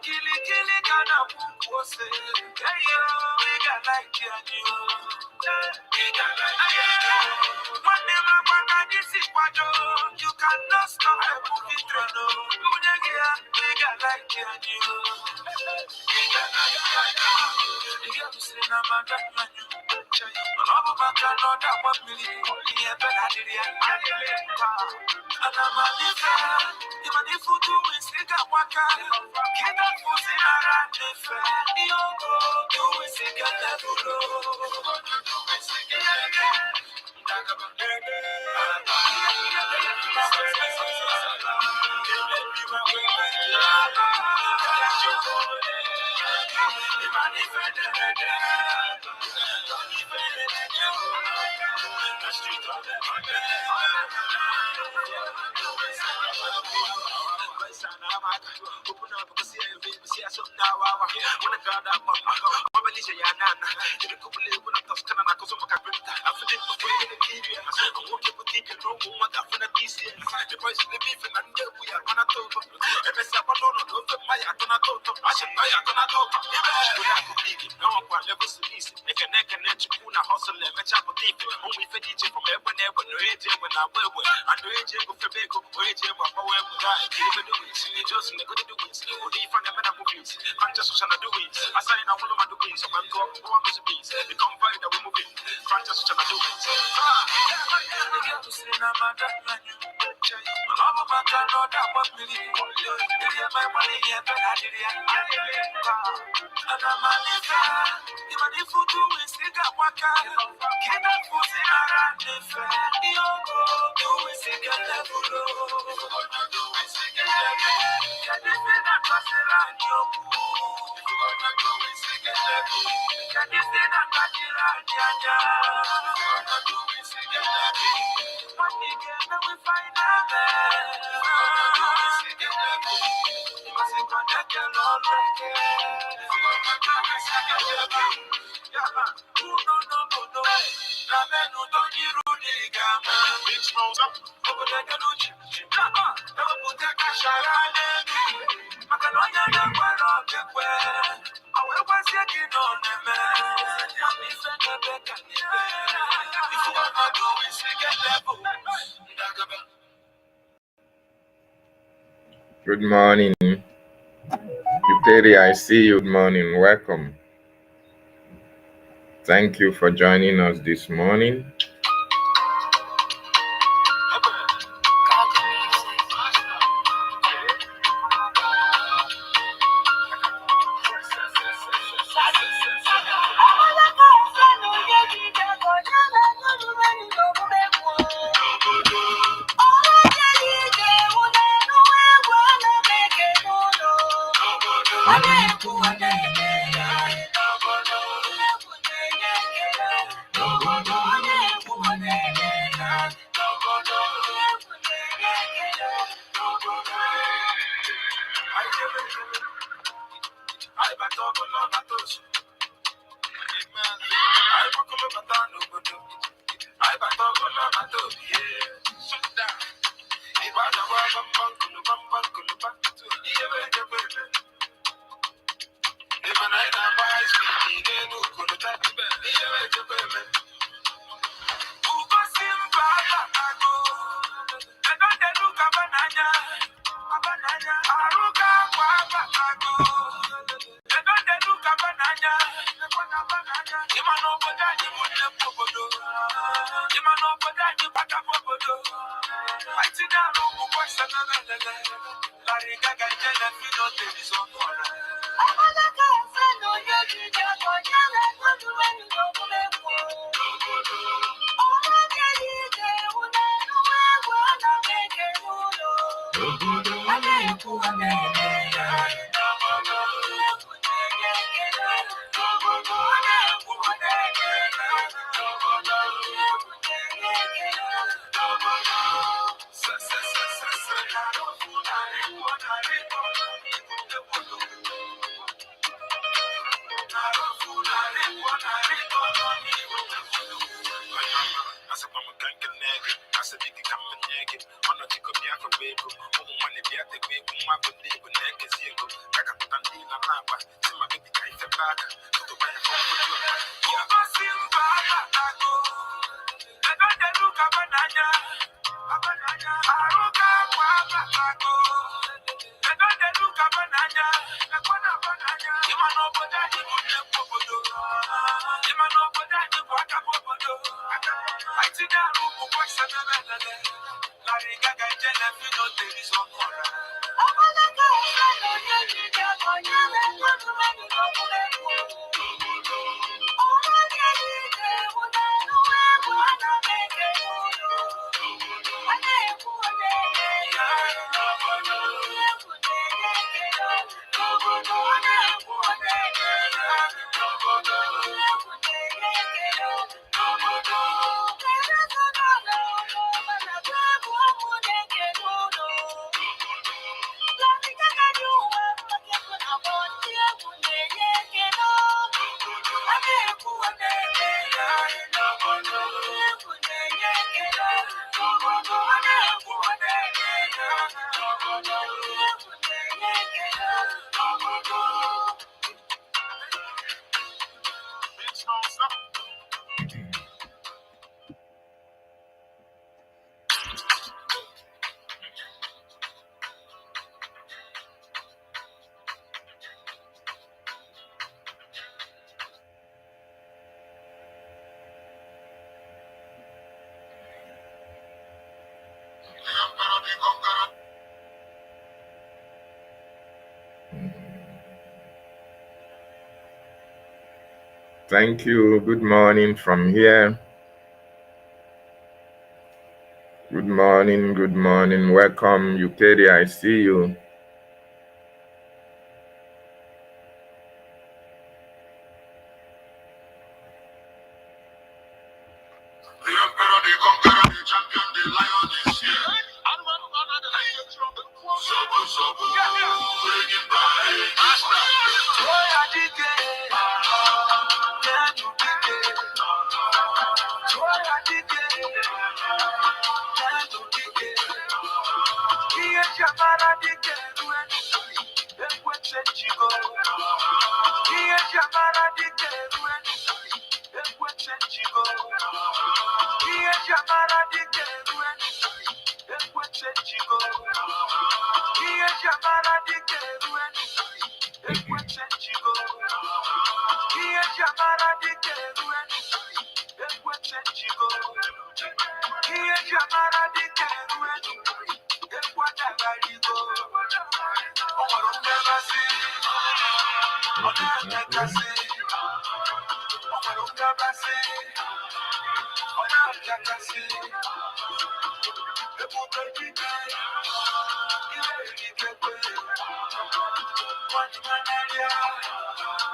Kili kana kukwose. Hey yo, we got like you. We got like you. One day my man this is what you cannot stop a movie train. We got like you. We got like you. You have to say na mother man. Love back another 1 million. Yeah, but I did it. And I'm a different. Even if you do it, still got one kind. Get that pussy around the fair. You go do it, still get that photo. Good morning. Yuperi, I see you. Good morning. Welcome. Thank you for joining us this morning. Thank you. Good morning from here. Good morning. Good morning. Welcome, UKD. I see you.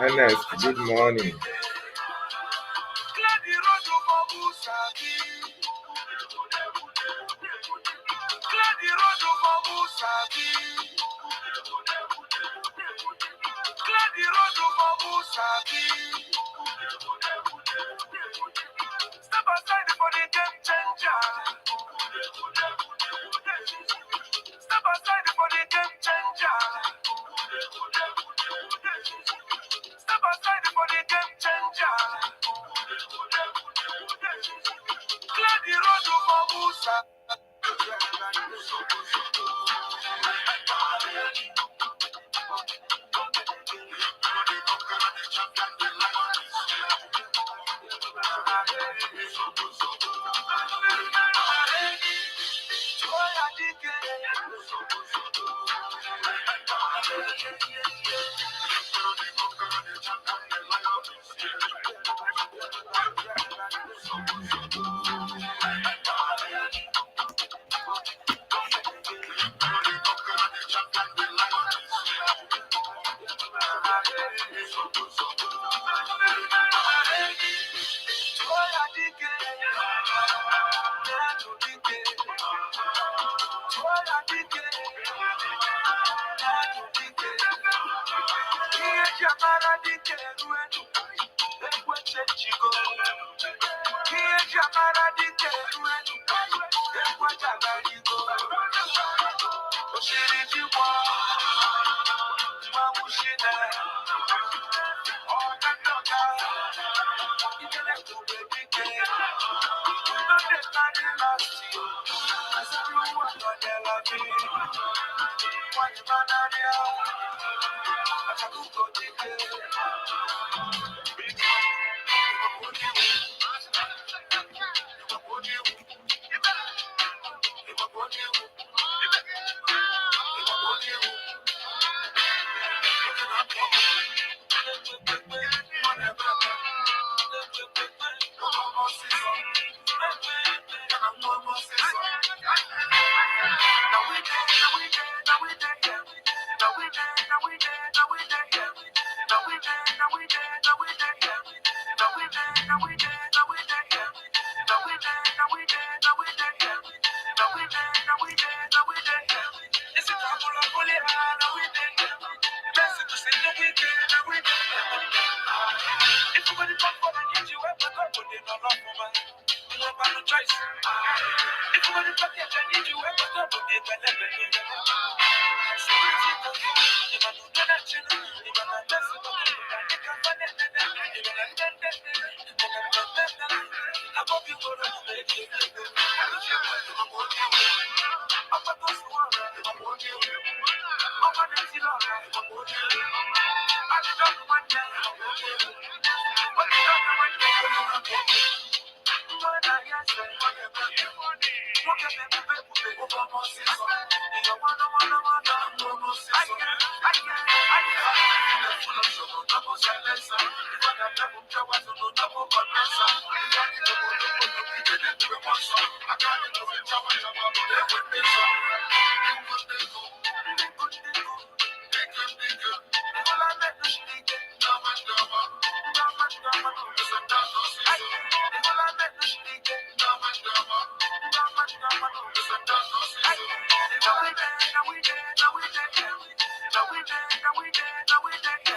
Ernest, good morning.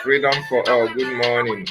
Freedom for all. Good morning.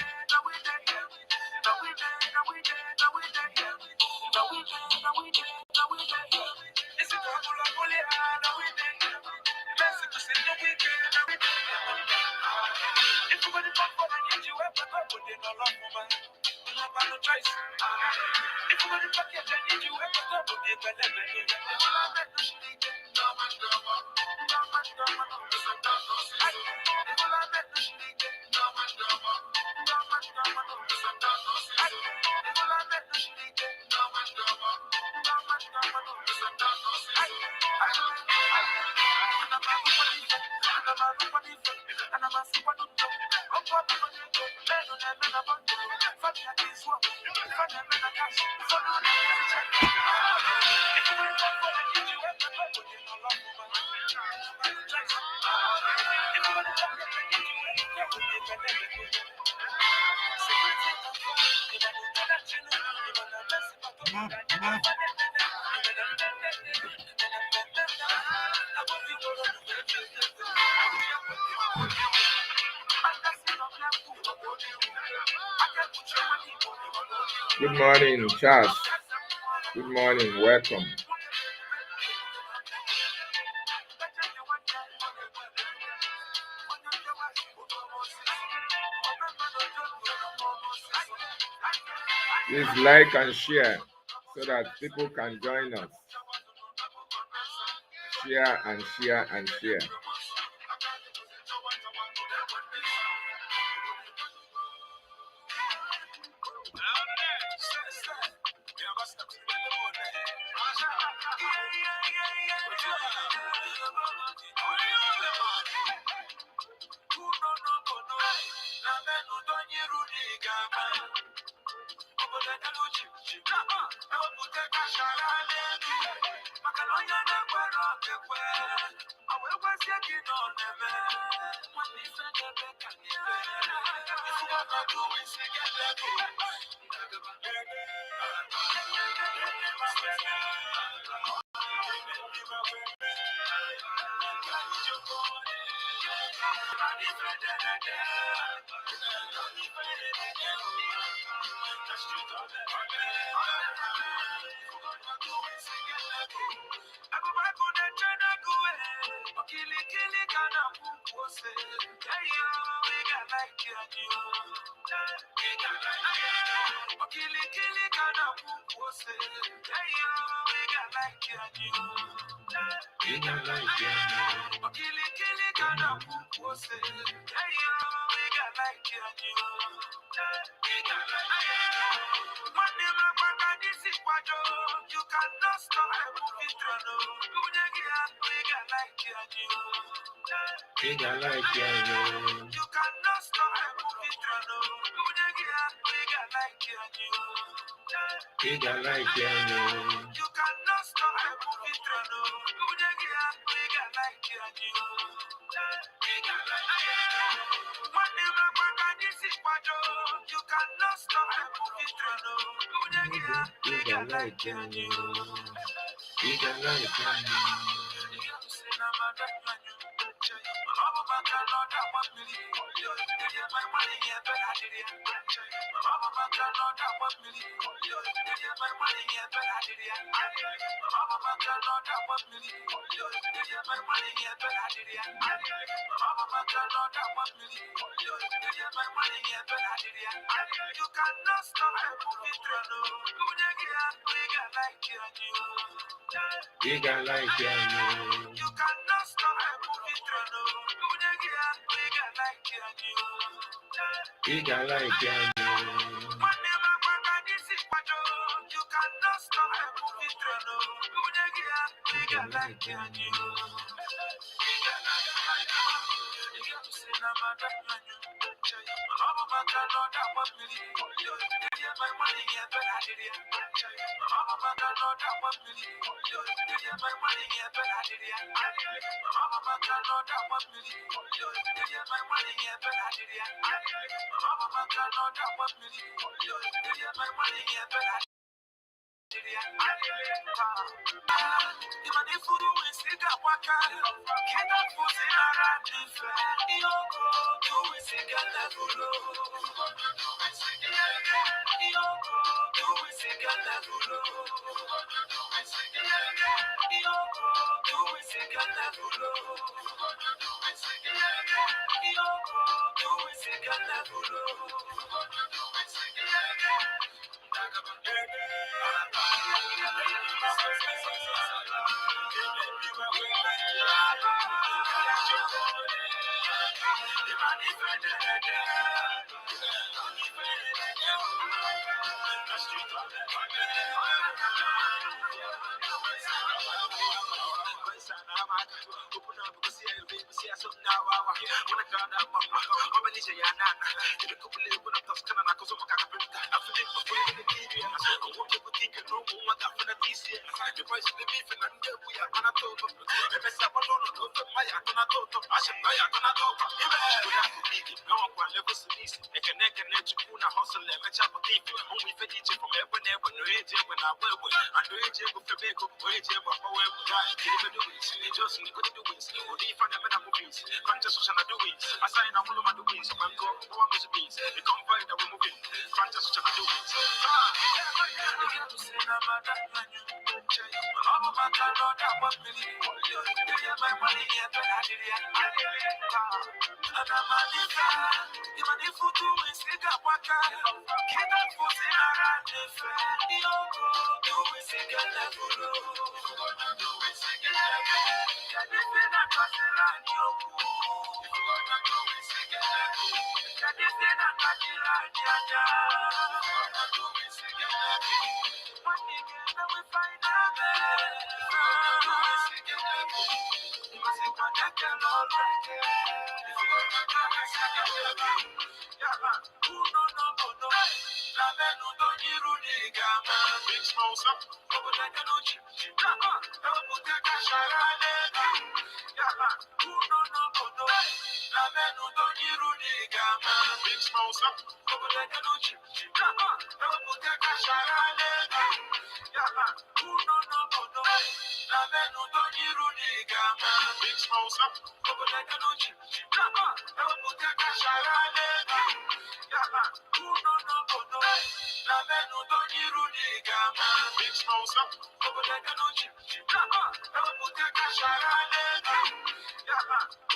Good morning, Charles. Good morning, welcome. Please like and share so that people can join us. Share and share and share. You cannot stop a movie train. You cannot stop a movie train. You cannot stop a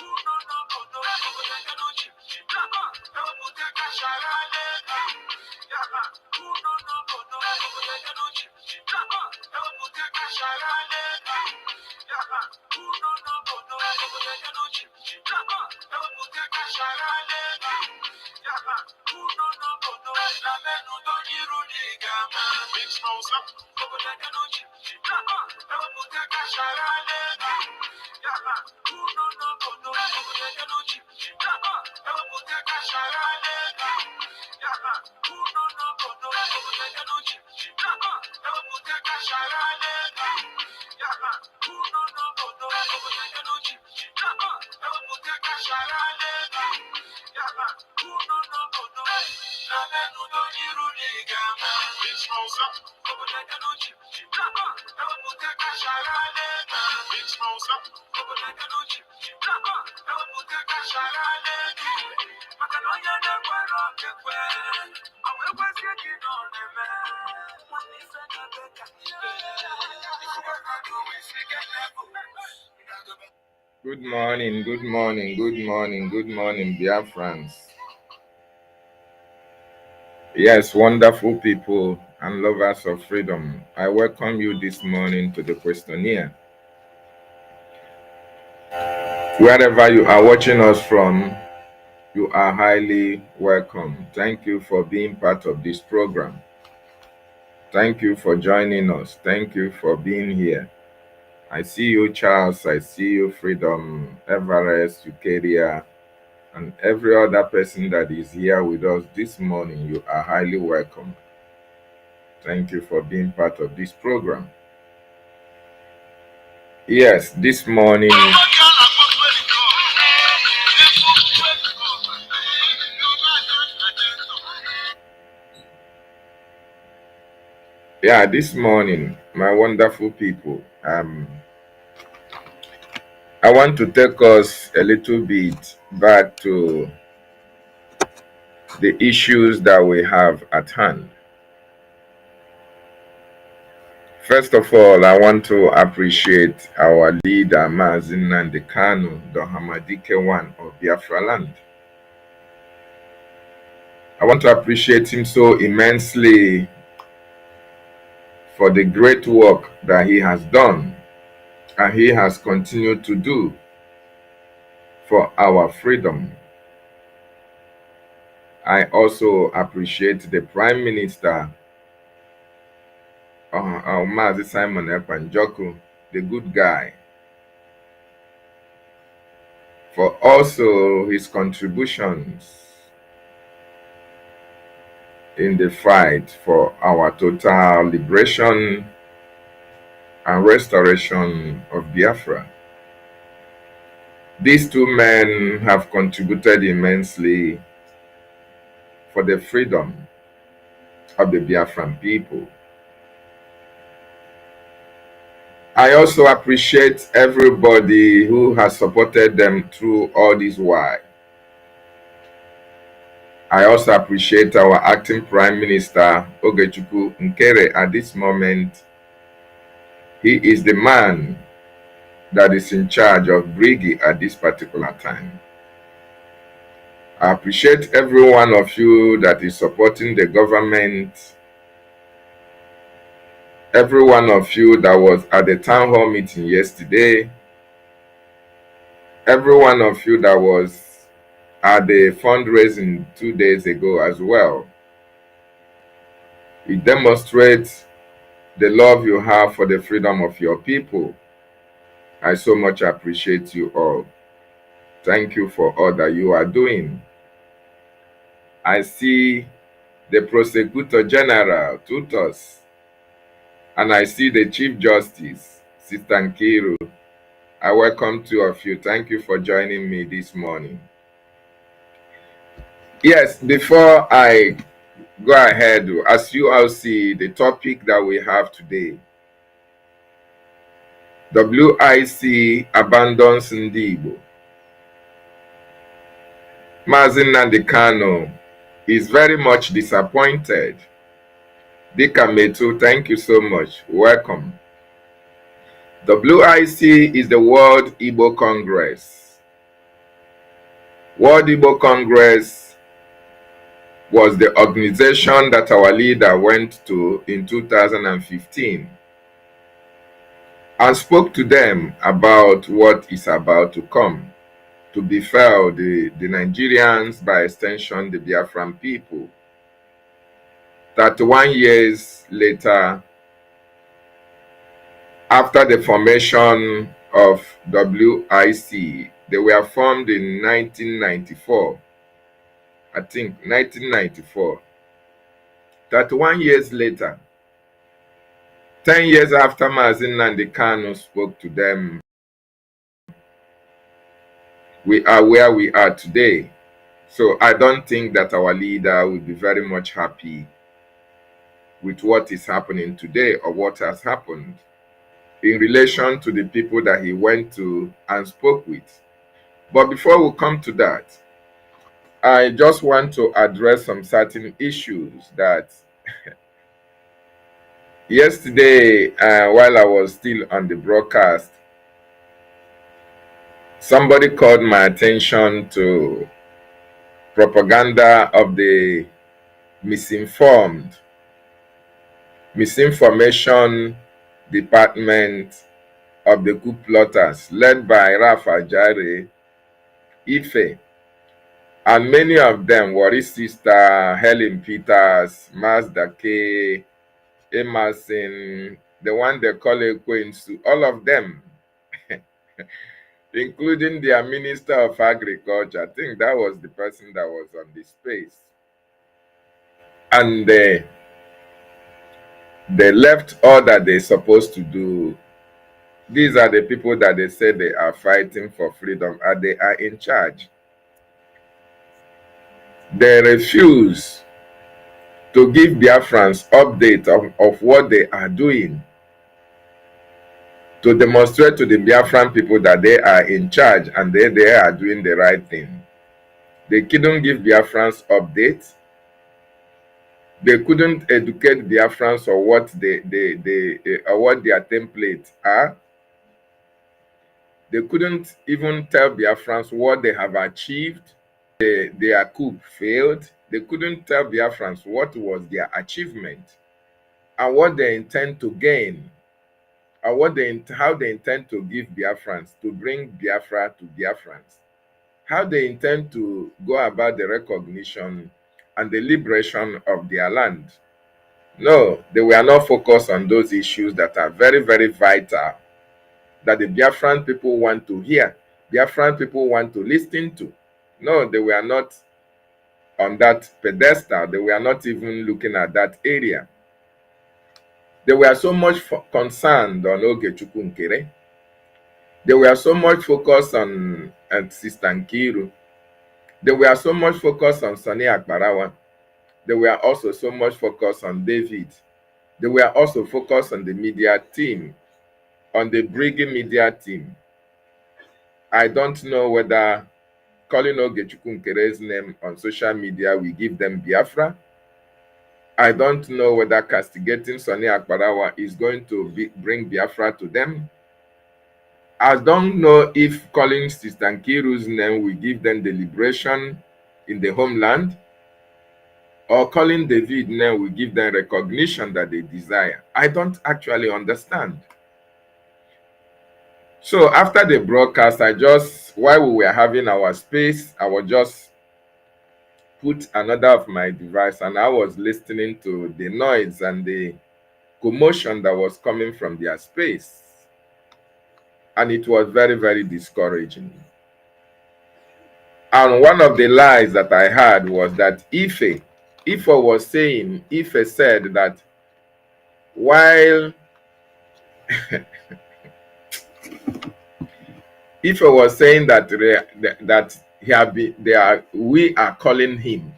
movie Good morning, good morning, good morning, good morning, Biafrans. Yes, wonderful people and lovers of freedom. I welcome you this morning to the questionnaire. Wherever you are watching us from, you are highly welcome. Thank you for being part of this program. Thank you for joining us. Thank you for being here. I see you, Charles. I see you, Freedom, Everest, Eucaria, and every other person that is here with us this morning. You are highly welcome. Thank you for being part of this program. Yes, this morning. Yeah, this morning, my wonderful people, I want to take us a little bit back to the issues that we have at hand. First of all, I want to appreciate our leader, MSEN, WARNED.YOU, one of Biafra land. I want to appreciate him so immensely for the great work that he has done and he has continued to do for our freedom. I also appreciate the Prime Minister, Mazi Simon Ekpanjoku, the good guy, for also his contributions in the fight for our total liberation and restoration of Biafra. These two men have contributed immensely for the freedom of the Biafran people. I also appreciate everybody who has supported them through all this while. I also appreciate our acting Prime Minister, Ogechukwu Nkere, at this moment. He is the man that is in charge of Brigi at this particular time. I appreciate every one of you that is supporting the government, every one of you that was at the town hall meeting yesterday, every one of you that was at the fundraising 2 days ago as well. It demonstrates the love you have for the freedom of your people. I so much appreciate you all. Thank you for all that you are doing. I see the Prosecutor General, Tutos, and I see the Chief Justice, Sister Nkiru. I welcome two of you. Thank you for joining me this morning. Yes, before I go ahead, as you all see, the topic that we have today, WIC abandons Ndi Igbo. MSEN Nnamdi is very much disappointed. Dika Metu, thank you so much. Welcome. WIC is the World Igbo Congress. World Igbo Congress was the organization that our leader went to in 2015 and spoke to them about what is about to come to befell the Nigerians, by extension the Biafran people. 31 years later, after the formation of WIC, they were formed in 1994. I think 1994. 31 years later, 10 years after Mazi Nnamdi Kanu spoke to them, we are where we are today. So I don't think that our leader will be very much happy with what is happening today or what has happened in relation to the people that he went to and spoke with. But before we come to that, I just want to address some certain issues that yesterday, while I was still on the broadcast, somebody called my attention to propaganda of the misinformation department of the coup plotters led by Rafa Jare, Ife, and many of them, Wari's sister, Helen Peters, Mazda K, MSEN, the one they call Ekwensu, all of them, including their Minister of Agriculture. I think that was the person that was on the space. And they left all that they're supposed to do. These are the people that they say they are fighting for freedom, and they are in charge. They refuse to give Biafrans update of what they are doing, to demonstrate to the Biafran people that they are in charge and they are doing the right thing. They couldn't give Biafrans updates. They couldn't educate Biafrans on what what their templates are. They couldn't even tell Biafrans what they have achieved. Their coup failed. They couldn't tell Biafrans what was their achievement and what they intend to gain, or how they intend to give Biafrans, to bring Biafra to Biafrans, how they intend to go about the recognition and the liberation of their land. No, they were not focused on those issues that are very, very vital, that the Biafran people want to hear, Biafran people want to listen to. No, they were not on that pedestal. They were not even looking at that area. They were so much concerned on Ogechukwu Nkere. They were so much focused on Sister Nkiru. They were so much focused on Sani Akbarawa. They were also so much focused on David. They were also focused on the media team, on the Briggy media team. I don't know whether calling Ogechukwu Nkere's name on social media will give them Biafra. I don't know whether castigating Sani Akbarawa is going to bring Biafra to them. I don't know if calling Sister Nkiru's name will give them the liberation in the homeland, or calling David's name will give them recognition that they desire. I don't actually understand. So after the broadcast, while we were having our space, I was just put another of my device and I was listening to the noise and the commotion that was coming from their space. And it was very, very discouraging. And one of the lies that I heard was that Ife said that while Ife was saying that we are calling him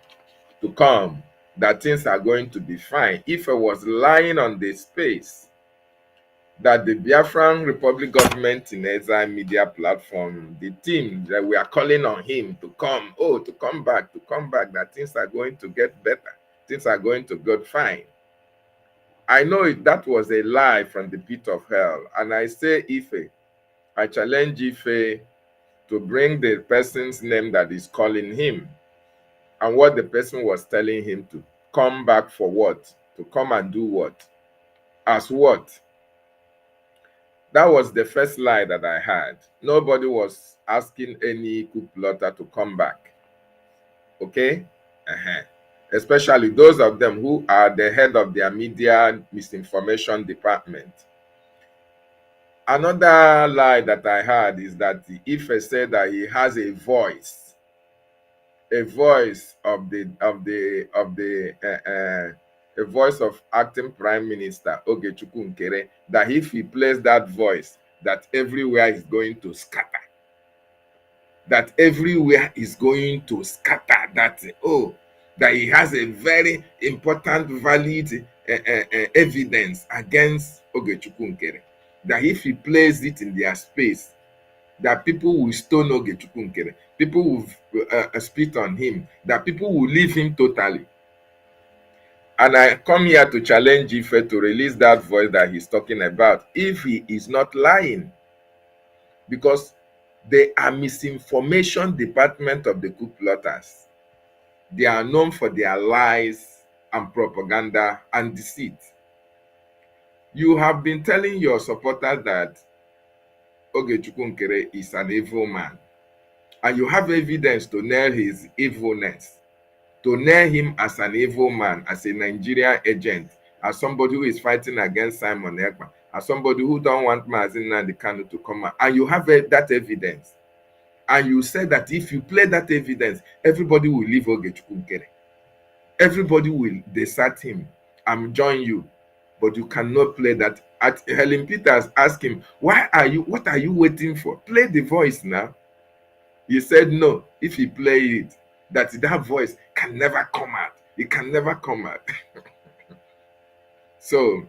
to come, that things are going to be fine. Ife was lying on the space that the Biafran Republic government in Exile media platform, the team that we are calling on him to come, to come back, that things are going to get better, things are going to get fine. I know that was a lie from the pit of hell. And I say, I challenge Ife to bring the person's name that is calling him and what the person was telling him to come back for what, to come and do what, as what. That was the first lie that I had. Nobody was asking any coup plotter to come back. Okay? especially those of them who are the head of their media misinformation department. Another lie that I heard is that Ife said that he has a voice a voice of acting Prime Minister Ogechukwu Nkere, that if he plays that voice, that everywhere is going to scatter. That everywhere is going to scatter. That he has a very important, valid evidence against Ogechukwu Nkere. That if he plays it in their space, that people will stone Ogechukwu Nkere, people will spit on him, that people will leave him totally. And I come here to challenge Ife to release that voice that he's talking about, if he is not lying. Because they are misinformation department of the coup plotters. They are known for their lies and propaganda and deceit. You have been telling your supporters that Ogechukwu Nkere is an evil man, and you have evidence to nail his evilness, to nail him as an evil man, as a Nigerian agent, as somebody who is fighting against Simon Ekpa, as somebody who don't want Mazi Nnamdi Kanu to come out, and you have that evidence, and you said that if you play that evidence, everybody will leave Ogechukwu Nkere. Everybody will desert him and join you, but you cannot play that. At Helen Peters asked him, what are you waiting for? Play the voice now. He said no, if he play it, that voice can never come out. It can never come out. So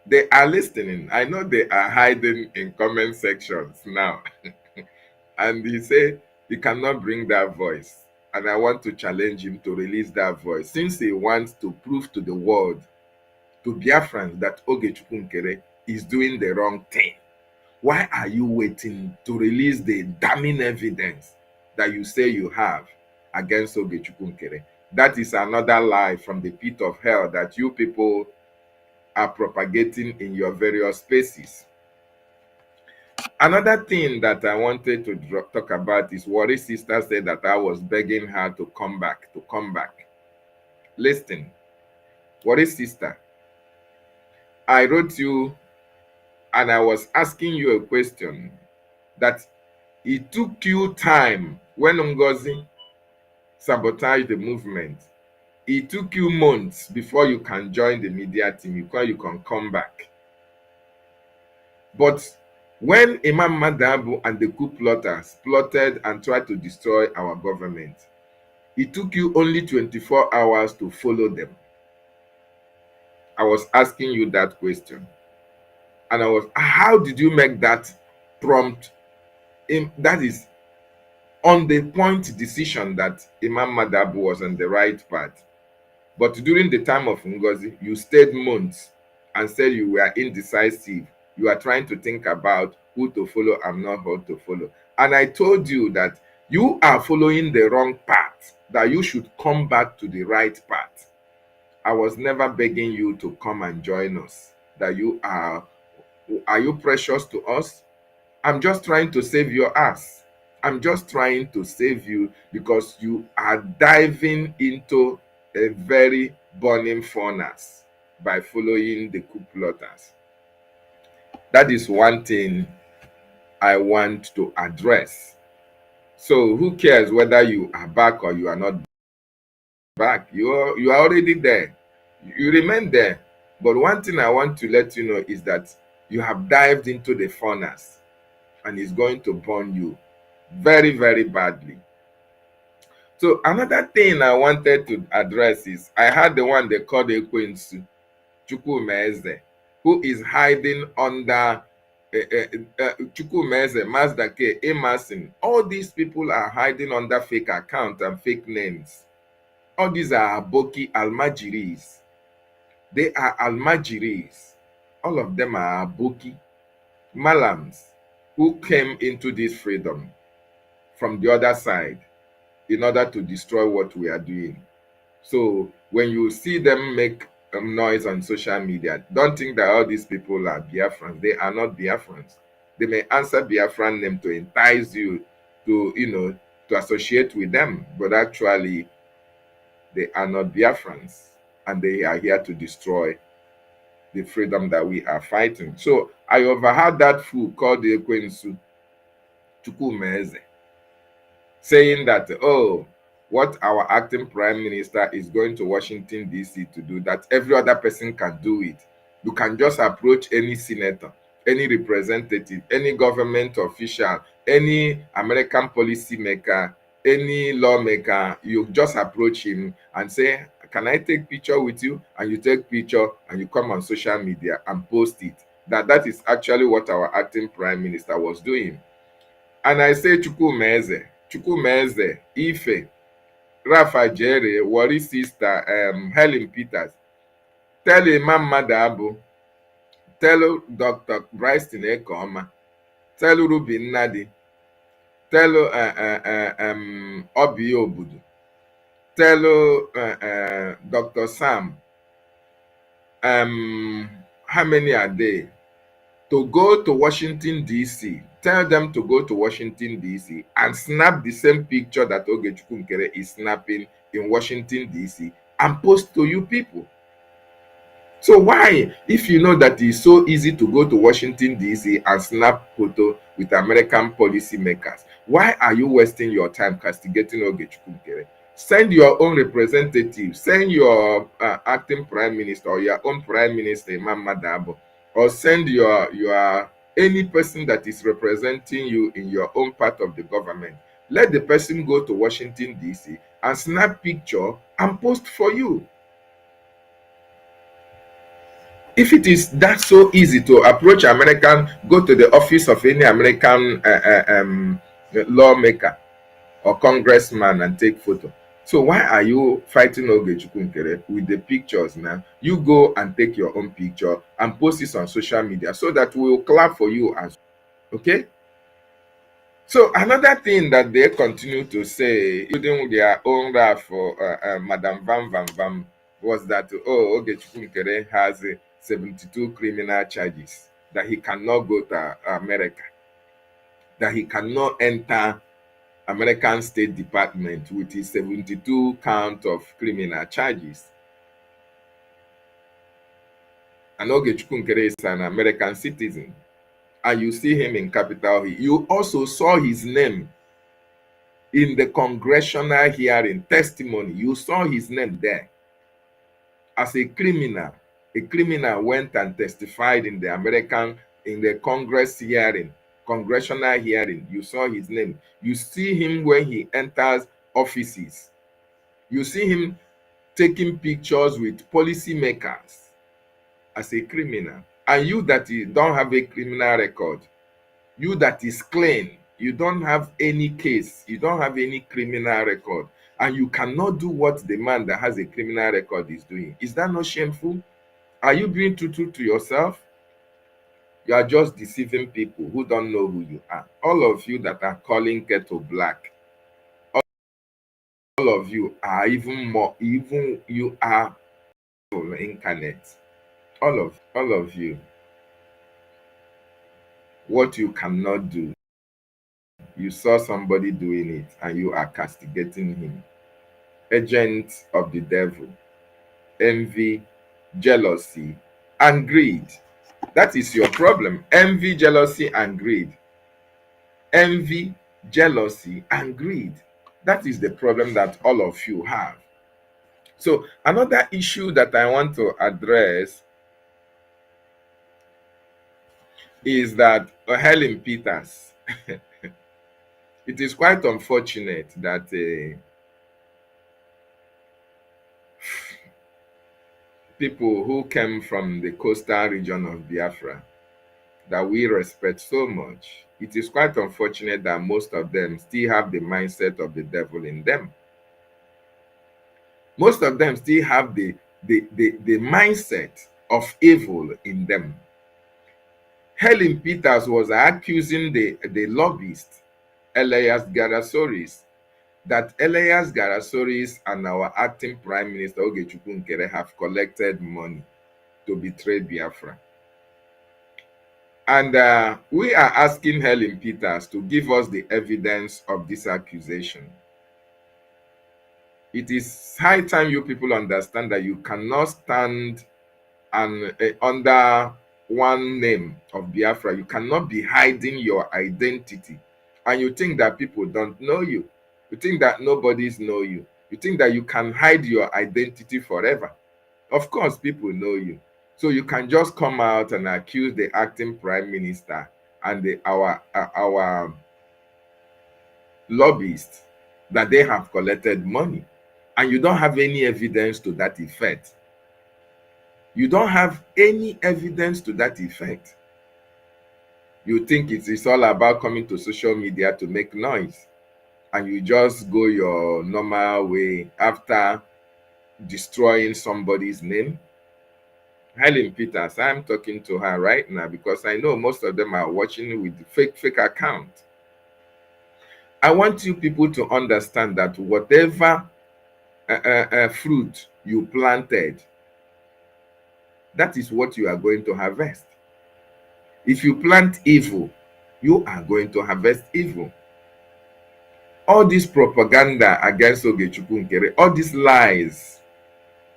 they are listening. I know they are hiding in comment sections now. And he said he cannot bring that voice. And I want to challenge him to release that voice, since he wants to prove to the world, to Biafrans, that Ogechukwu Nkere is doing the wrong thing. Why are you waiting to release the damning evidence that you say you have against Ogechukwu Nkere? That is another lie from the pit of hell that you people are propagating in your various spaces. Another thing that I wanted to talk about is Warri's sister said that I was begging her to come back. Listen, Warri's sister, I wrote you and I was asking you a question, that it took you time when Ngozi sabotaged the movement. It took you months before you can join the media team, before you can come back. But when Imam Madabu and the coup plotters plotted and tried to destroy our government, it took you only 24 hours to follow them. I was asking you that question. And how did you make that prompt, that is on the point decision that Imam Madabu was on the right path? But during the time of Ngozi, you stayed months and said you were indecisive. You are trying to think about who to follow and not who to follow. And I told you that you are following the wrong path, that you should come back to the right path. I was never begging you to come and join us. That are you precious to us? I'm just trying to save your ass. I'm just trying to save you, because you are diving into a very burning furnace by following the coup plotters. That is one thing I want to address. So who cares whether you are back or you are not back? You are already there. You remain there. But one thing I want to let you know is that you have dived into the furnace, and it's going to burn you very, very badly. So another thing I wanted to address is, I had the one they called Ekwensu, Chukwumeze, who is hiding under Chukwumeze, Mazdake, Emerson. All these people are hiding under fake accounts and fake names. All these are Aboki Almajiris. They are Almajiris. All of them are Aboki Malams who came into this freedom from the other side in order to destroy what we are doing. So when you see them make noise on social media, don't think that all these people are Biafrans. They are not Biafrans. They may answer Biafran name to entice you to, to associate with them, but actually They are not Biafrans, and they are here to destroy the freedom that we are fighting. So I overheard that fool called the Ekwensu Chukwumeze saying that, oh, what our acting prime minister is going to Washington, D.C. to do, that every other person can do it. You can just approach any senator, any representative, any government official, any American policymaker, any lawmaker. You just approach him and say, can I take picture with you? And you take picture and you come on social media and post it. That is actually what our acting prime minister was doing. And I say, Chukwumeze, Ife, Rafa Jerry, Wari sister, Helen Peters, tell Imam Madabu, tell Dr. Bryson Ekoma, tell Ruby Nadi, tell Obi Obudu, tell Dr. Sam, how many are they? To go to Washington, D.C. Tell them to go to Washington, D.C. and snap the same picture that Ogechukwu Nkere is snapping in Washington, D.C. and post to you people. So why, if you know that it's so easy to go to Washington, D.C. and snap photo with American policymakers, why are you wasting your time castigating Ogechukwu Nkere? Send your own representative, send your acting prime minister or your own prime minister, Imam Madabo, or send your any person that is representing you in your own part of the government. Let the person go to Washington, D.C. and snap picture and post for you. If it is that so easy to approach American, go to the office of any American lawmaker or congressman and take photo. So why are you fighting Ogechukwu Nkere with the pictures now? You go and take your own picture and post it on social media so that we will clap for you as well. Okay? So another thing that they continue to say, including their own rap for Madam Vam Vam Vam, was that, oh, Ogechukwu Nkere has 72 criminal charges, that he cannot go to America, that he cannot enter American State Department with his 72 count of criminal charges. And Ogechukwu Nkere is an American citizen. And you see him in Capitol Hill. You also saw his name in the congressional hearing testimony. You saw his name there as a criminal. A criminal went and testified in the Congress hearing, congressional hearing. You saw his name. You see him when he enters offices. You see him taking pictures with policymakers as a criminal. And you that don't have a criminal record, you that is clean, you don't have any case, you don't have any criminal record, and you cannot do what the man that has a criminal record is doing. Is that not shameful? Are you being true to yourself? You are just deceiving people who don't know who you are. All of you that are calling kettle black, all of you are even you are incarnate. All of you. What you cannot do, you saw somebody doing it and you are castigating him. Agent of the devil, envy, jealousy, and greed. That is your problem. Envy, jealousy, and greed. Envy, jealousy, and greed. That is the problem that all of you have. So another issue that I want to address is that Helen Peters, it is quite unfortunate that people who came from the coastal region of Biafra that we respect so much, it is quite unfortunate that most of them still have the mindset of the devil in them. Most of them still have the mindset of evil in them. Helen Peters was accusing the lobbyist, Elias Garasoris, that Elias Garasoris and our acting Prime Minister Ogechukwu Nkere have collected money to betray Biafra. And we are asking Helen Peters to give us the evidence of this accusation. It is high time you people understand that you cannot stand under one name of Biafra. You cannot be hiding your identity. And you think that people don't know you. You think that nobody's know you. You think that you can hide your identity forever. Of course, people know you. So you can just come out and accuse the acting prime minister and our lobbyists that they have collected money. And you don't have any evidence to that effect. You don't have any evidence to that effect. You think it is all about coming to social media to make noise, and you just go your normal way after destroying somebody's name. Helen Peters, I'm talking to her right now because I know most of them are watching with the fake account. I want you people to understand that whatever fruit you planted, that is what you are going to harvest. If you plant evil, you are going to harvest evil. All this propaganda against Ogechukwu Nkere, all these lies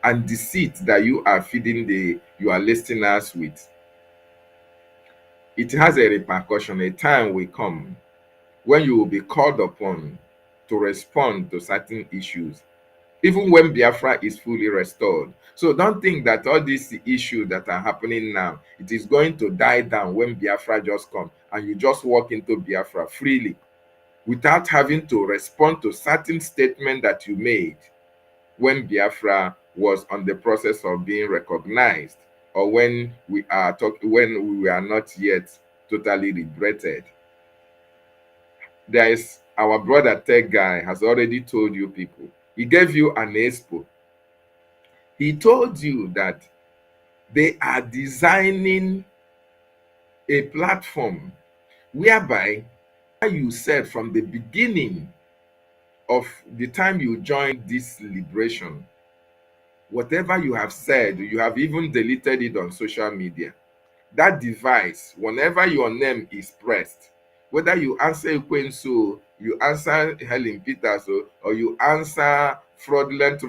and deceit that you are feeding your listeners with, it has a repercussion. A time will come when you will be called upon to respond to certain issues, even when Biafra is fully restored. So don't think that all these issues that are happening now, it is going to die down when Biafra just comes and you just walk into Biafra freely without having to respond to certain statements that you made when Biafra was on the process of being recognized, or when we were not yet totally liberated. There is our brother Tech Guy has already told you people. He gave you an expo. He told you that they are designing a platform whereby you said from the beginning of the time you joined this liberation, whatever you have said, you have even deleted it on social media. That device, whenever your name is pressed, whether you answer Ekwensu, you answer Helen Peters, or you answer fraudulent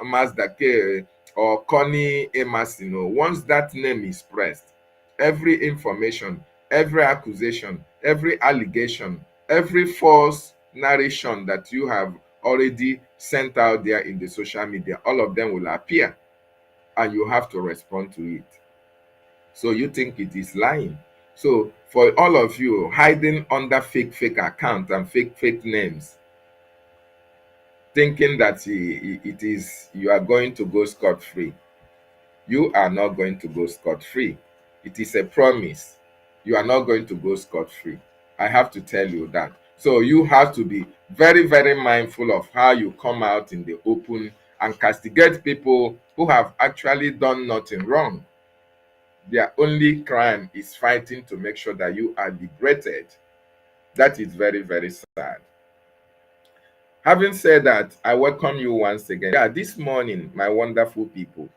Mazdake or Connie Emerson, once that name is pressed, every information, every accusation, every allegation, every false narration that you have already sent out there in the social media, all of them will appear and you have to respond to it. So you think it is lying. So for all of you hiding under fake account and fake names, thinking that it is you are going to go scot-free, you are not going to go scot-free. It is a promise. You are not going to go scot-free. I have to tell you that. So you have to be very, very mindful of how you come out in the open and castigate people who have actually done nothing wrong. Their only crime is fighting to make sure that you are liberated. That is very, very sad. Having said that, I welcome you once again. Yeah, this morning, my wonderful people,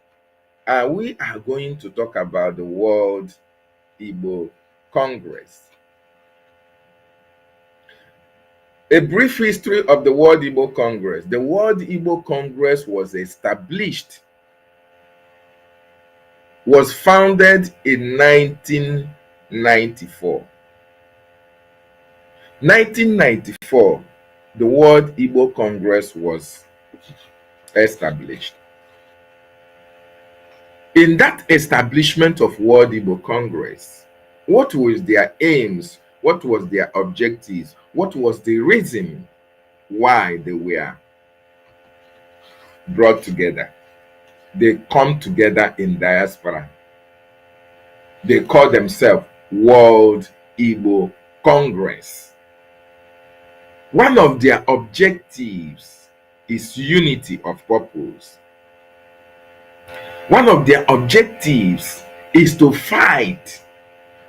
we are going to talk about the World Igbo Congress. A brief history of the World Igbo Congress. The World Igbo Congress was founded in 1994. 1994, the World Igbo Congress was established. In that establishment of World Igbo Congress, what was their aims? What was their objectives? What was the reason why they were brought together? They come together in diaspora. They call themselves World Igbo Congress. One of their objectives is unity of purpose. One of their objectives is to fight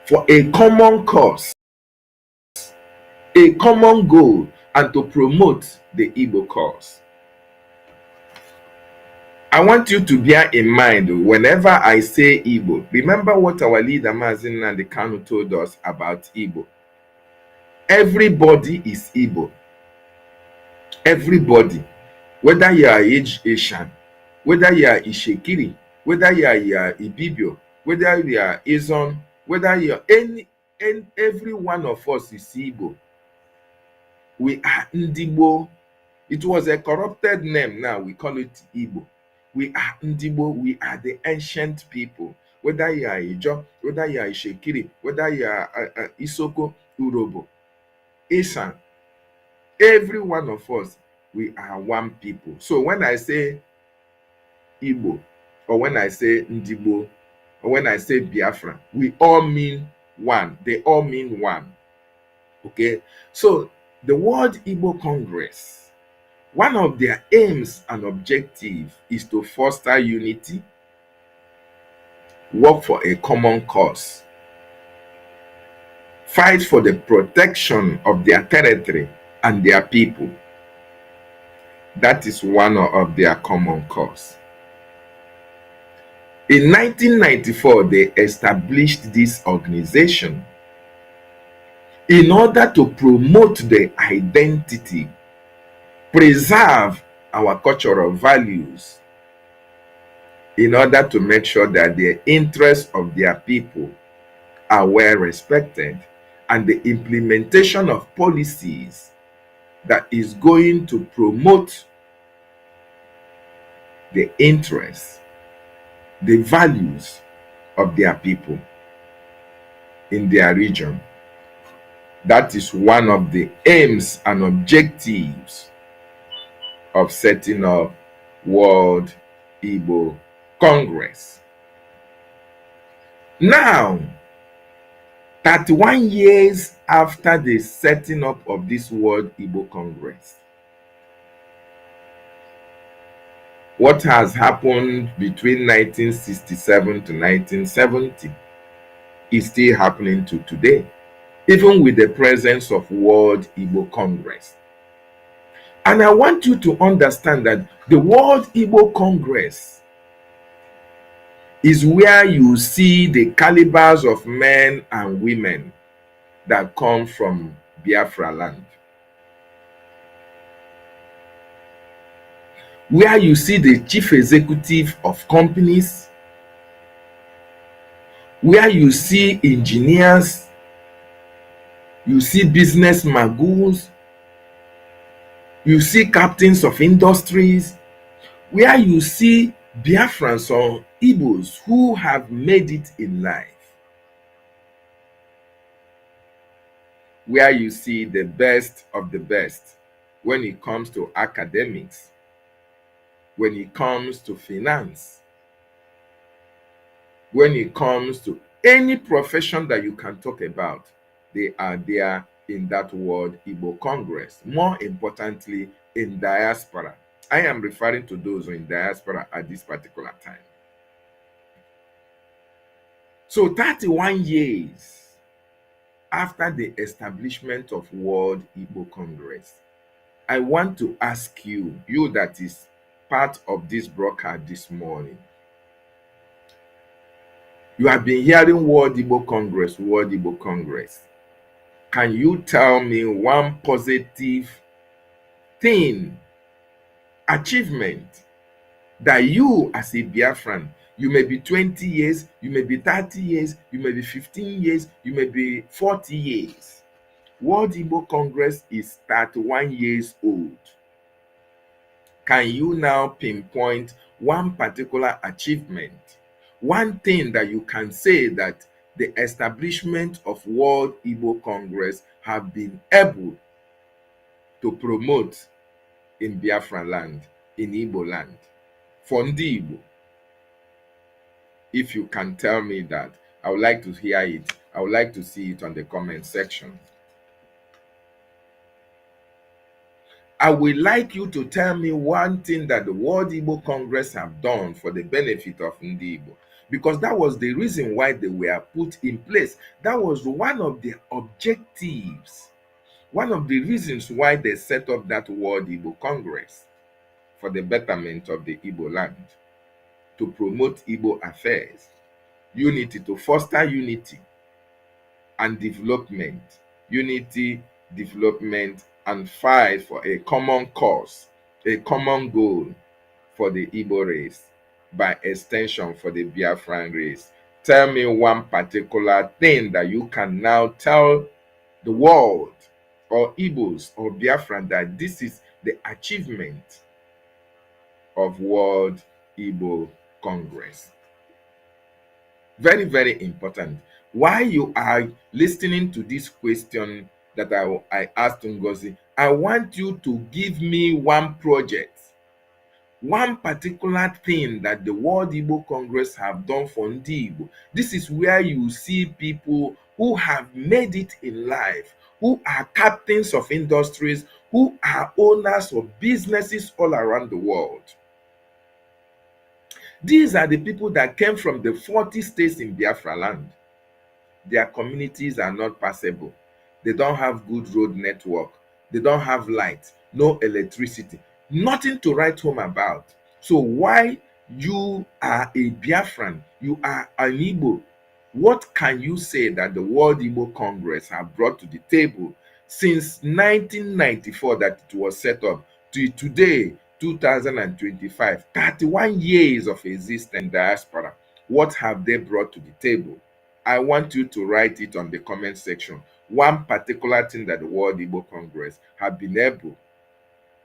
for a common cause, a common goal, and to promote the Igbo cause. I want you to bear in mind whenever I say Igbo, remember what our leader Mazi Nnamdi Kanu told us about Igbo. Everybody is Igbo. Everybody. Whether you are Asian, whether you are Ishekiri, whether you are Ibibio, whether you are Izon, whether you are any every one of us is Igbo. We are Ndigbo. It was a corrupted name. Now we call it Igbo. We are Ndigbo. We are the ancient people. Whether you are Ijo, whether you are Ishekiri, whether you are Isoko, Urobo, Isan, every one of us, we are one people. So when I say Igbo, or when I say Ndigbo, or when I say Biafra, we all mean one. They all mean one. Okay? So the World Igbo Congress, one of their aims and objectives is to foster unity, work for a common cause, fight for the protection of their territory and their people. That is one of their common cause. In 1994, they established this organization in order to promote the identity, preserve our cultural values, in order to make sure that the interests of their people are well respected, and the implementation of policies that is going to promote the interests, the values of their people in their region. That is one of the aims and objectives of setting up World Igbo Congress. Now, 31 years after the setting up of this World Igbo Congress, what has happened between 1967 to 1970 is still happening to today, even with the presence of World Igbo Congress. And I want you to understand that the World Igbo Congress is where you see the calibers of men and women that come from Biafra land. Where you see the chief executive of companies, where you see engineers, you see business magoos, you see captains of industries, where you see Biafrans or Igbos who have made it in life, where you see the best of the best when it comes to academics, when it comes to finance, when it comes to any profession that you can talk about, they are there in that World Igbo Congress. More importantly, in diaspora. I am referring to those in diaspora at this particular time. So 31 years after the establishment of World Igbo Congress, I want to ask you, you that is part of this broadcast this morning, you have been hearing World Igbo Congress, World Igbo Congress. Can you tell me one positive thing, achievement, that you as a Biafran, you may be 20 years, you may be 30 years, you may be 15 years, you may be 40 years. World Igbo Congress is 31 years old. Can you now pinpoint one particular achievement, one thing that you can say that the establishment of World Igbo Congress have been able to promote in Biafra land, in Igbo land, for Ndi Igbo? If you can tell me that, I would like to hear it. I would like to see it on the comment section. I would like you to tell me one thing that the World Igbo Congress have done for the benefit of Ndi Igbo, because that was the reason why they were put in place. That was one of the objectives, one of the reasons why they set up that World Igbo Congress, for the betterment of the Igbo land, to promote Igbo affairs, unity, to foster unity and development, unity, development, and fight for a common cause a common goal for the Igbo race, by extension for the Biafran race. Tell me one particular thing that you can now tell the world or Igbos or Biafran that this is the achievement of World Igbo Congress. Very, very important. While you are listening to this question that I asked Ngozi, I want you to give me one project, one particular thing that the World Igbo Congress have done for Ndi Igbo. This is where you see people who have made it in life, who are captains of industries, who are owners of businesses all around the world. These are the people that came from the 40 states in Biafra land. Their communities are not passable. They don't have good road network. They don't have light, no electricity, nothing to write home about. So why you are a Biafran, you are an Igbo, what can you say that the World Igbo Congress have brought to the table since 1994 that it was set up to today, 2025, 31 years of existence diaspora? What have they brought to the table? I want you to write it on the comment section. One particular thing that the World Igbo Congress have been able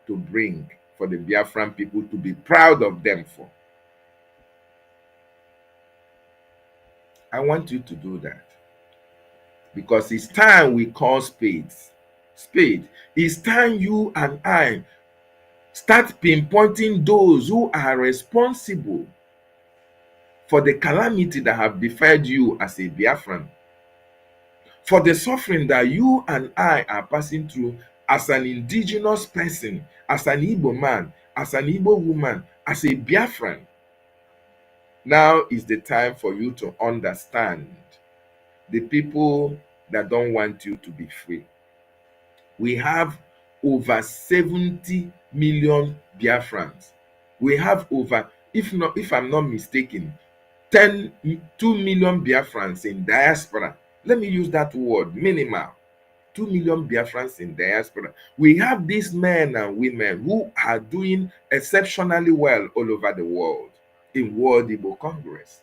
to bring for the Biafran people to be proud of them for. I want you to do that. Because it's time we call spades spade. It's time you and I start pinpointing those who are responsible for the calamity that have befallen you as a Biafran, for the suffering that you and I are passing through as an indigenous person, as an Igbo man, as an Igbo woman, as a Biafran. Now is the time for you to understand the people that don't want you to be free. We have over 70 million Biafrans. We have over, if I'm not mistaken, 2 million Biafrans in diaspora. Let me use that word, minimal. 2 million Biafrans in diaspora. We have these men and women who are doing exceptionally well all over the world in World Igbo Congress.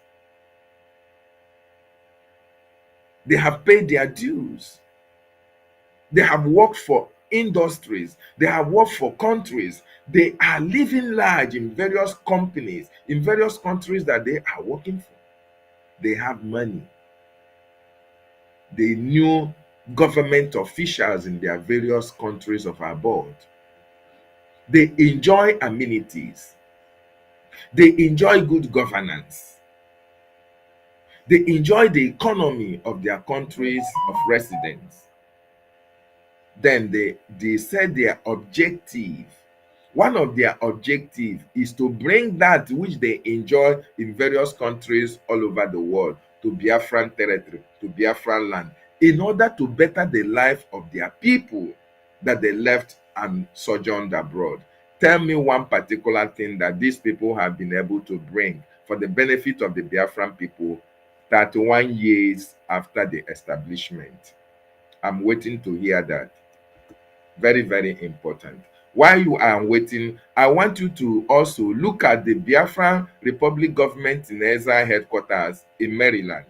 They have paid their dues. They have worked for industries. They have worked for countries. They are living large in various companies, in various countries that they are working for. They have money. They knew government officials in their various countries of abroad. They enjoy amenities. They enjoy good governance. They enjoy the economy of their countries of residence. Then they said their objective, one of their objectives is to bring that which they enjoy in various countries all over the world to Biafran territory, to Biafran land, in order to better the life of their people that they left and sojourned abroad. Tell me one particular thing that these people have been able to bring for the benefit of the Biafran people 31 years after the establishment. I'm waiting to hear that. Very, very important. While you are waiting, I want you to also look at the Biafran Republic Government in Exile headquarters in Maryland.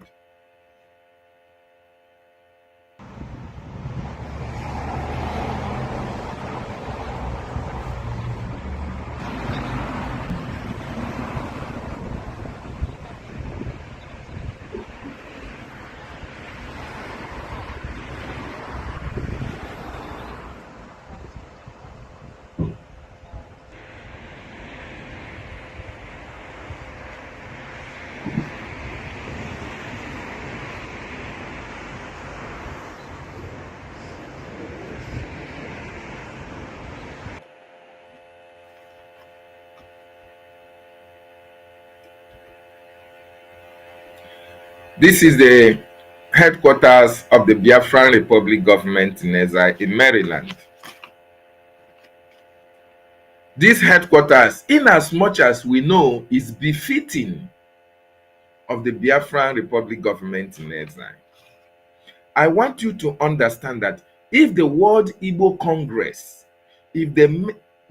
This is the headquarters of the Biafran Republic Government in Exile in Maryland. This headquarters, in as much as we know, is befitting of the Biafran Republic Government in Exile. I want you to understand that if the World Igbo Congress, if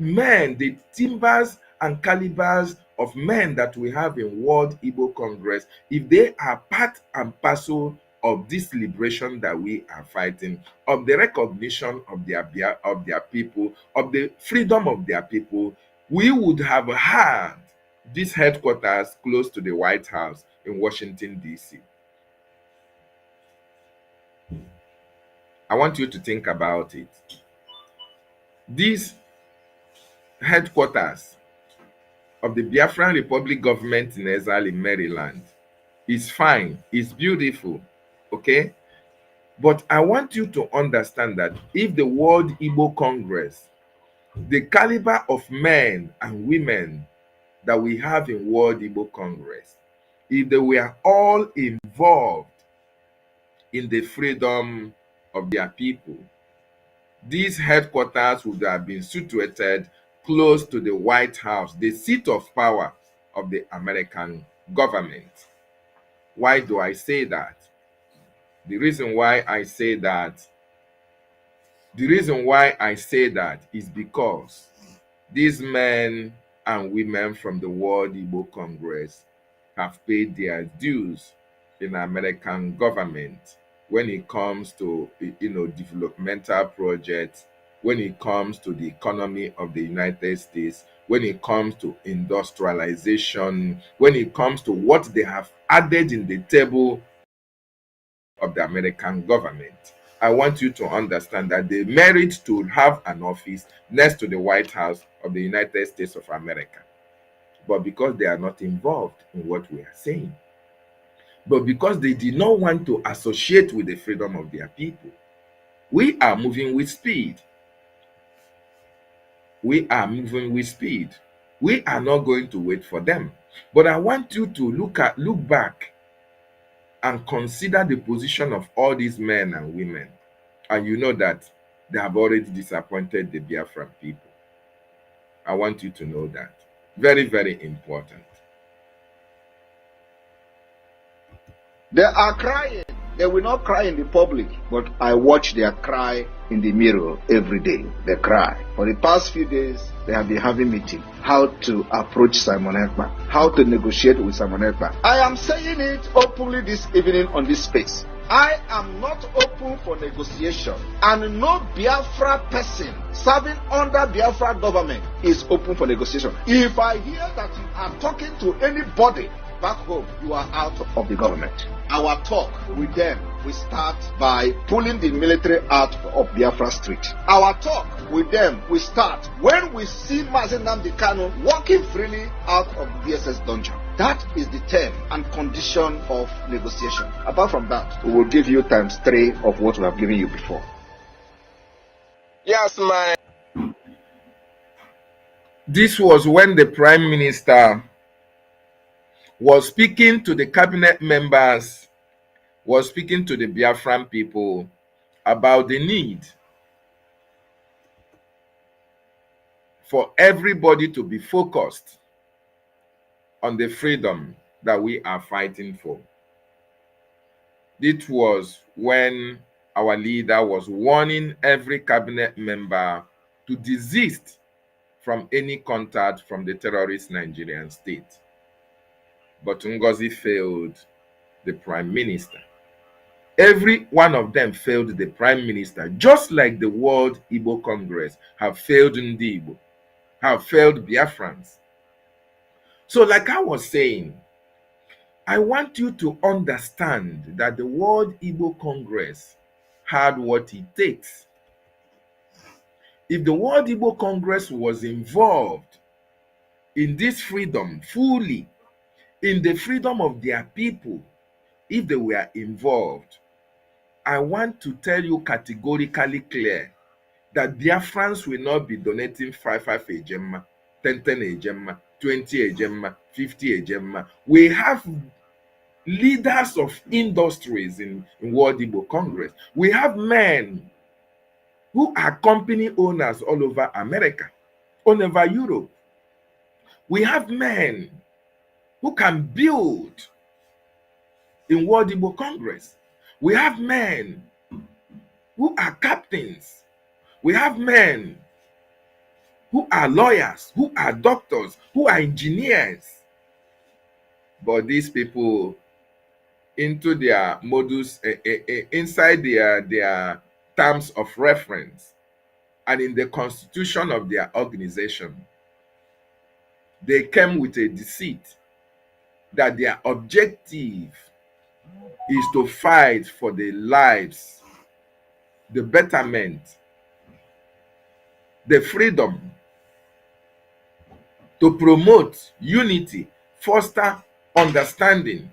men, the timbers and calibers of men that we have in World Igbo Congress, if they are part and parcel of this liberation that we are fighting, of the recognition of their people, of the freedom of their people, we would have had this headquarters close to the White House in Washington, D.C. I want you to think about it. These headquarters of the Biafran Republic government in exile in Maryland is fine, it's beautiful, okay? But I want you to understand that if the World Igbo Congress, the caliber of men and women that we have in World Igbo Congress, if they were all involved in the freedom of their people, these headquarters would have been situated close to the White House, the seat of power of the American government. Why do I say that? The reason why I say that is because these men and women from the World Igbo Congress have paid their dues in American government when it comes to developmental projects, when it comes to the economy of the United States, when it comes to industrialization, when it comes to what they have added in the table of the American government. I want you to understand that they merit to have an office next to the White House of the United States of America. But because they are not involved in what we are saying, but because they did not want to associate with the freedom of their people, we are moving with speed. We are moving with speed. We are not going to wait for them. But I want you to look back and consider the position of all these men and women. And you know that they have already disappointed the Biafran people. I want you to know that. Very, very important. They are crying. They will not cry in the public, but I watch their cry in the mirror every day. They cry. For the past few days, they have been having meetings. How to approach Simon Ekpa. How to negotiate with Simon Ekpa. I am saying it openly this evening on this space. I am not open for negotiation, and no Biafra person serving under Biafra government is open for negotiation. If I hear that you are talking to anybody back home, you are out of the government. Our talk with them will start by pulling the military out of Biafra Street. Our talk with them will start when we see Mazen Nnamdi Kanu walking freely out of the DSS dungeon. That is the term and condition of negotiation. Apart from that, we will give you ×3 of what we have given you before. Yes, man. This was when the Prime Minister was speaking to the cabinet members, was speaking to the Biafran people about the need for everybody to be focused on the freedom that we are fighting for. It was when our leader was warning every cabinet member to desist from any contact from the terrorist Nigerian state. But Ngozi failed the Prime Minister. Every one of them failed the Prime Minister, just like the World Igbo Congress have failed Ndi Igbo, have failed Biafrans. So like I was saying, I want you to understand that the World Igbo Congress had what it takes. If the World Igbo Congress was involved in this freedom fully, in the freedom of their people, if they were involved, I want to tell you categorically clear that Biafrans will not be donating 5 ejemma, 10 ejemma, 20 ejemma, 50 ejemma. We have leaders of industries in World Igbo Congress. We have men who are company owners all over America, all over Europe. We have men who can build in World Igbo Congress. We have men who are captains. We have men who are lawyers, who are doctors, who are engineers. But these people, into their modus, inside their terms of reference, and in the constitution of their organization, they came with a deceit that their objective is to fight for the lives, the betterment, the freedom, to promote unity, foster understanding,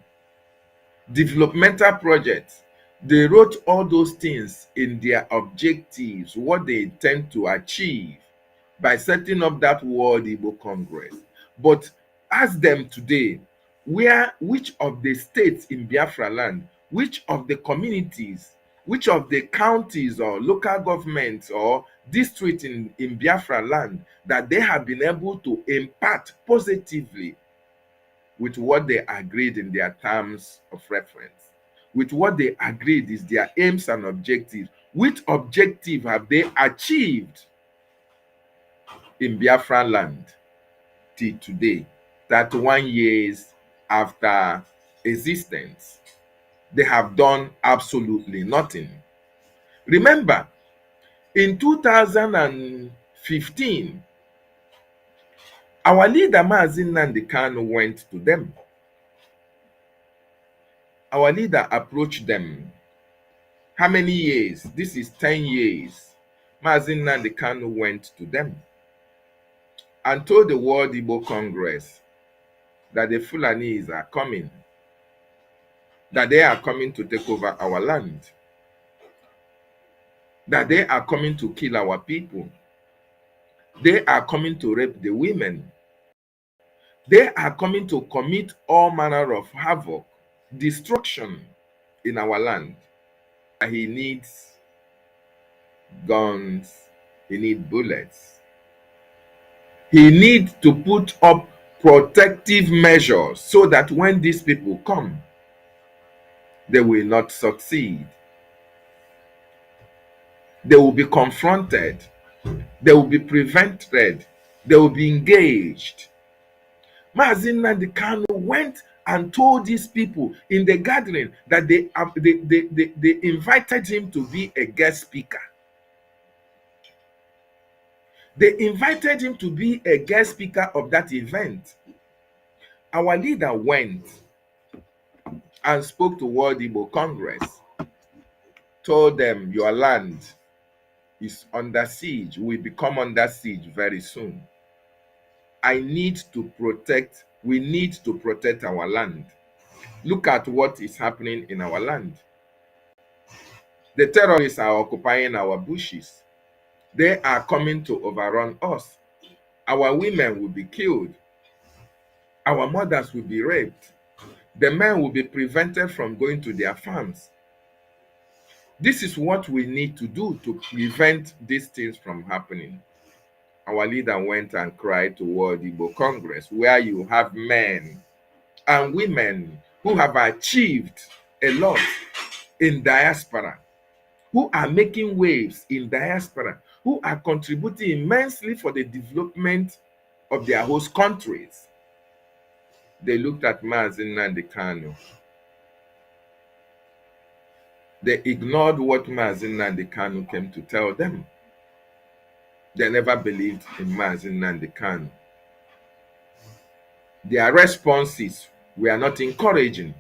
developmental projects. They wrote all those things in their objectives, what they intend to achieve by setting up that World Igbo Congress. But ask them today, which of the states in Biafra land, which of the communities, which of the counties or local governments or districts in Biafra land that they have been able to impact positively with what they agreed in their terms of reference, with what they agreed is their aims and objectives. Which objective have they achieved in Biafra land till today, 31 years after existence? They have done absolutely nothing. Remember, in 2015, our leader Maazin Nnamdi Kanu went to them. Our leader approached them. How many years? This is 10 years. Maazin Nnamdi Kanu went to them and told the World Igbo Congress that the Fulanis are coming, that they are coming to take over our land, that they are coming to kill our people, they are coming to rape the women, they are coming to commit all manner of havoc, destruction in our land. He needs guns, he needs bullets. He needs to put up protective measures so that when these people come, they will not succeed. They will be confronted, they will be prevented, they will be engaged. Maazin Nnamdi Kanu went and told these people in the gathering that they invited him to be a guest speaker. They invited him to be a guest speaker of that event. Our leader went and spoke to World Igbo Congress, told them your land is under siege, will become under siege very soon. I need to protect, we need to protect our land. Look at what is happening in our land. The terrorists are occupying our bushes. They are coming to overrun us. Our women will be killed. Our mothers will be raped. The men will be prevented from going to their farms. This is what we need to do to prevent these things from happening. Our leader went and cried to World Igbo Congress, where you have men and women who have achieved a lot in diaspora, who are making waves in diaspora, who are contributing immensely for the development of their host countries. They looked at Maazin Nnamdi Kanu. They ignored what Maazin Nnamdi Kanu came to tell them. They never believed in Maazin Nnamdi Kanu. Their responses were not encouraging.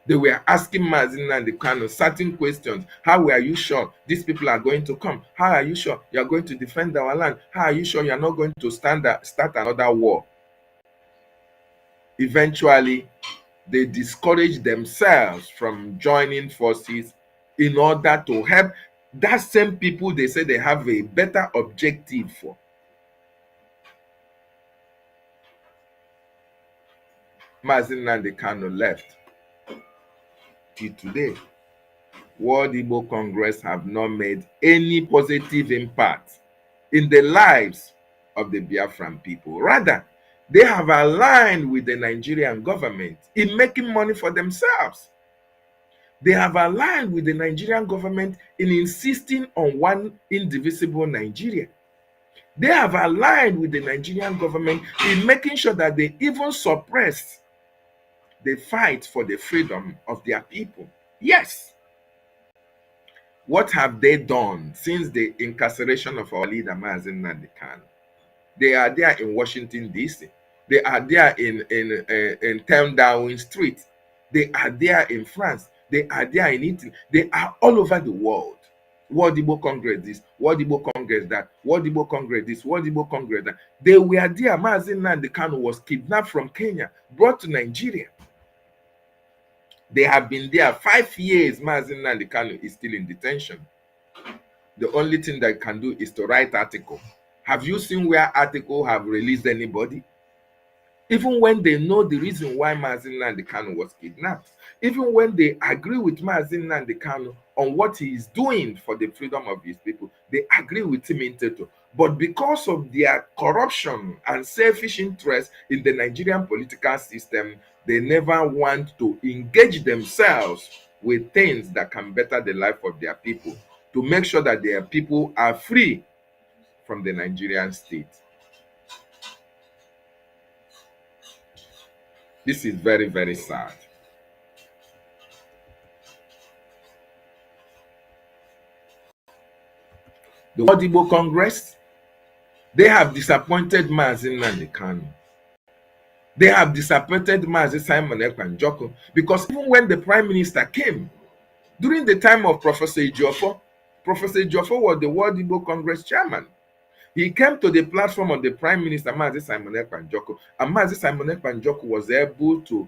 They were asking Maazin Nnamdi Kanu certain questions. How are you sure these people are going to come? How are you sure you are going to defend our land? How are you sure you are not going to start another war? Eventually, they discouraged themselves from joining forces in order to help that same people they say they have a better objective for. Maazin Nnamdi Kanu left. Till today, World Igbo Congress have not made any positive impact in the lives of the Biafran people. Rather, they have aligned with the Nigerian government in making money for themselves. They have aligned with the Nigerian government in insisting on one indivisible Nigeria. They have aligned with the Nigerian government in making sure that they even suppress the fight for the freedom of their people. Yes. What have they done since the incarceration of our leader, MSEN and CANT? They are there in Washington, D.C. They are there in 10 Downing Street. They are there in France. They are there in Italy. They are all over the world. World Igbo Congress this, World Igbo Congress that, World Igbo Congress this, World Igbo Congress that. They were there. MSEN and CANT was kidnapped from Kenya, brought to Nigeria. They have been there 5 years. MSEN and CANT is still in detention. The only thing they can do is to write article. Have you seen where article have released anybody? Even when they know the reason why MSEN and CANT was kidnapped, even when they agree with MSEN and CANT on what he is doing for the freedom of his people, they agree with him in total. But because of their corruption and selfish interest in the Nigerian political system, they never want to engage themselves with things that can better the life of their people, to make sure that their people are free from the Nigerian state. This is very, very sad. The World Igbo Congress, they have disappointed MSEN and CANT. They have disappointed Mazi Simon Ekpanjoko, because even when the Prime Minister came, during the time of Professor Ejiofor was the World Igbo Congress chairman. He came to the platform of the Prime Minister, Mazi Simon Ekpanjoko, and Mazi Simon Ekpanjoko was able to,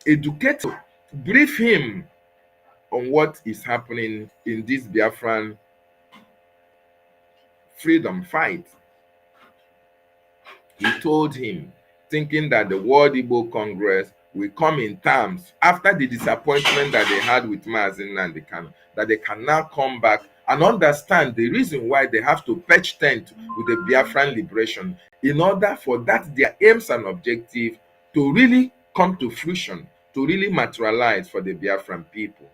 educate, brief him on what is happening in this Biafran freedom fight. He told him, thinking that the World Igbo Congress will come in terms after the disappointment that they had with MSEN and CANT, that they can now come back and understand the reason why they have to pitch tent with the Biafran liberation, in order for that their aims and objectives to really come to fruition, to really materialize for the Biafran people.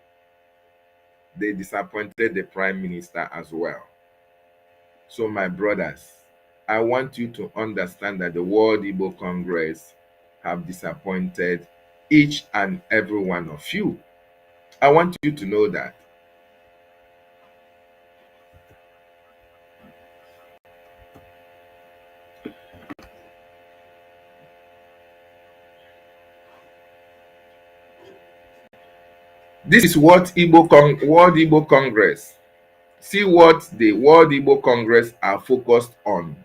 They disappointed the Prime Minister as well. So my brothers, I want you to understand that the World Igbo Congress have disappointed each and every one of you. I want you to know that. This is what World Igbo Congress. See what the World Igbo Congress are focused on.